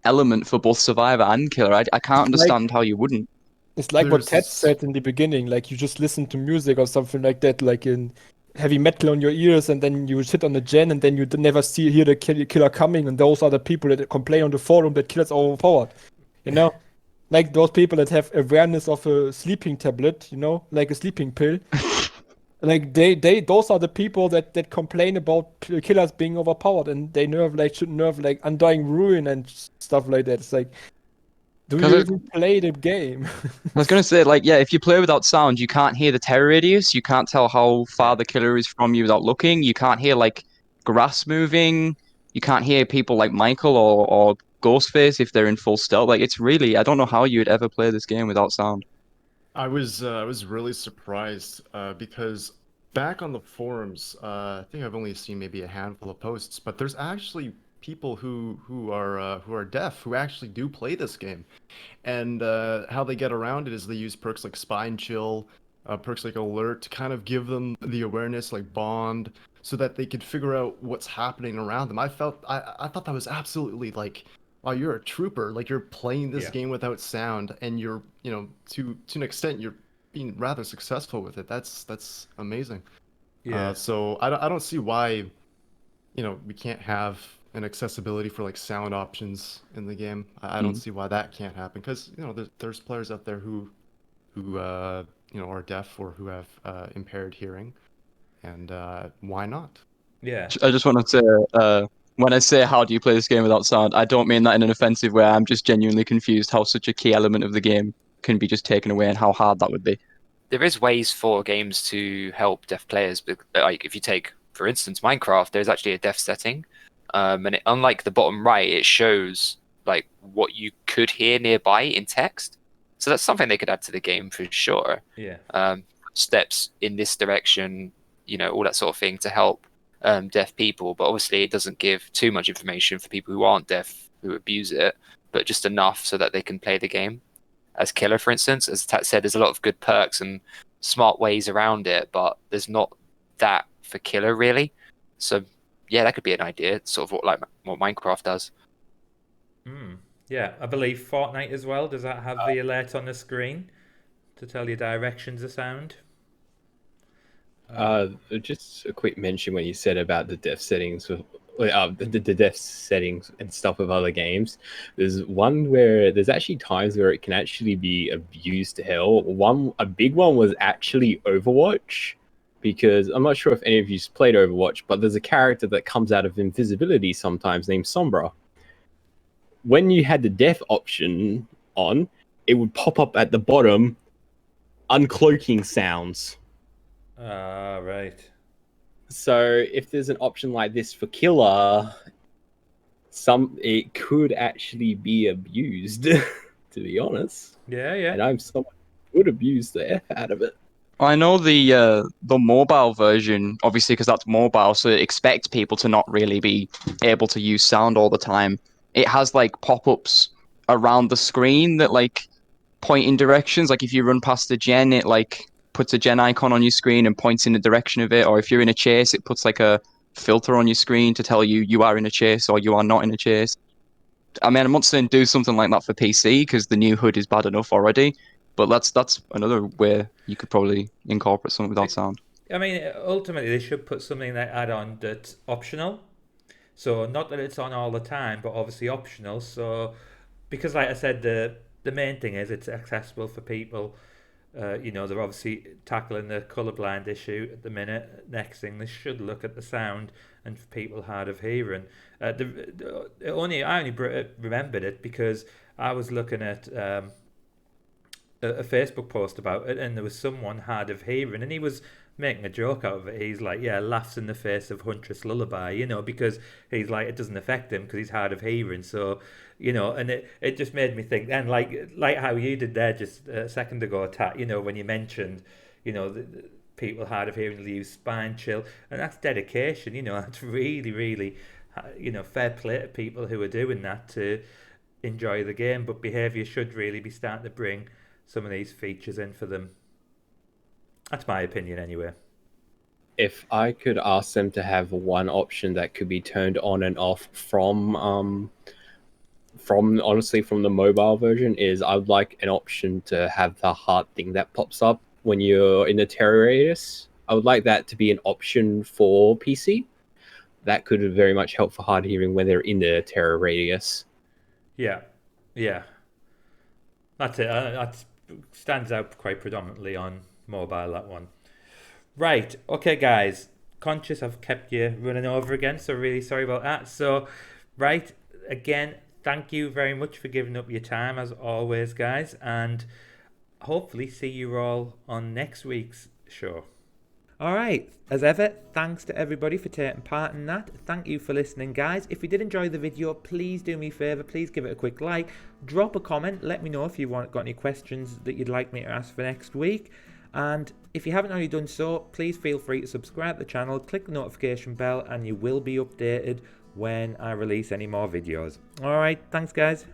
element for both Survivor and Killer. I can't It's like understand how you wouldn't. it's like what There's Ted this- said in the beginning. Like you just listen to music or something like that, like in heavy metal on your ears, and then you sit on the gen, and then you never hear the killer coming, and those are the people that complain on the forum that killers are overpowered. You know, like those people that have awareness of a sleeping tablet. Like a sleeping pill. Like those are the people that complain about killers being overpowered, and they should nerve like Undying Ruin and stuff like that. It's like, do you even play the game? I was gonna say, like, yeah, if you play without sound, you can't hear the terror radius. You can't tell how far the killer is from you without looking. You can't hear like grass moving. You can't hear people like Michael or Ghostface if they're in full stealth. Like, it's really, I don't know how you'd ever play this game without sound. I was really surprised because back on the forums, I think I've only seen maybe a handful of posts, but there's actually people who are deaf who actually do play this game, and how they get around it is they use perks like Spine Chill, perks like Alert to kind of give them the awareness like Bond, so that they could figure out what's happening around them. I thought that was absolutely like, wow, you're a trooper. Like you're playing this Yeah. game without sound, and you're, to an extent, you're being rather successful with it. That's amazing. Yeah. So I don't see why, we can't have an accessibility for like sound options in the game. I don't see why that can't happen because there's players out there who are deaf or who have impaired hearing, and why not? Yeah. I just want to say, when I say how do you play this game without sound, I don't mean that in an offensive way. I'm just genuinely confused how such a key element of the game can be just taken away and how hard that would be. There is ways for games to help deaf players, but like if you take, for instance, Minecraft, there's actually a deaf setting, and unlike the bottom right, it shows like what you could hear nearby in text. So that's something they could add to the game for sure. Yeah. Steps in this direction, all that sort of thing to help deaf people. But obviously, it doesn't give too much information for people who aren't deaf who abuse it, but just enough so that they can play the game. As Killer, for instance, as Tat said, there's a lot of good perks and smart ways around it, but there's not that for Killer really. So yeah, that could be an idea. It's sort of what Minecraft does. Yeah, I believe Fortnite as well. Does that have the alert on the screen to tell you directions of sound? Just a quick mention when you said about the dev settings with the dev settings and stuff of other games. There's one where there's actually times where it can actually be abused to hell. A big one was actually Overwatch, because I'm not sure if any of you's played Overwatch, but there's a character that comes out of invisibility sometimes named Sombra. When you had the dev option on, it would pop up at the bottom, uncloaking sounds. Ah, right. So if there's an option like this for Killer, it could actually be abused, to be honest. Yeah, yeah. And I'm someone who would abuse the F out of it. I know the mobile version, obviously, because that's mobile, so it expects people to not really be able to use sound all the time. It has like pop-ups around the screen that like point in directions. Like if you run past a gen, it like puts a gen icon on your screen and points in the direction of it. Or if you're in a chase, it puts like a filter on your screen to tell you you are in a chase or you are not in a chase. I mean, I'm not saying do something like that for PC because the new HUD is bad enough already. But that's another way you could probably incorporate something without sound. I mean, ultimately, they should put something they add on that's optional. So not that it's on all the time, but obviously optional. So because, like I said, the main thing is it's accessible for people. They're obviously tackling the colourblind issue at the minute. Next thing, they should look at the sound and for people hard of hearing. I only remembered it because I was looking at a Facebook post about it, and there was someone hard of hearing, and he was making a joke out of it. He's like, yeah, laughs in the face of Huntress Lullaby, because he's like, it doesn't affect him because he's hard of hearing. So, and it just made me think then, like how you did there just a second ago, Tat, when you mentioned, the people hard of hearing use spine chill, and that's dedication, that's really, really, fair play to people who are doing that to enjoy the game, but behaviour should really be starting to bring some of these features in for them. That's my opinion anyway. If I could ask them to have one option that could be turned on and off from the mobile version, is I would like an option to have the heart thing that pops up when you're in the terror radius. I would like that to be an option for PC. That could very much help for hard hearing when they're in the terror radius. Yeah. That's it. That stands out quite predominantly on mobile, that one. Right, okay guys, conscious I've kept you running over again, so really sorry about that. So right, again, thank you very much for giving up your time as always, guys, and hopefully see you all on next week's show. Alright, as ever, thanks to everybody for taking part in that. Thank you for listening, guys. If you did enjoy the video, please do me a favour, please give it a quick like, drop a comment, let me know if you've got any questions that you'd like me to ask for next week. And if you haven't already done so, please feel free to subscribe to the channel, click the notification bell, and you will be updated when I release any more videos. Alright, thanks guys.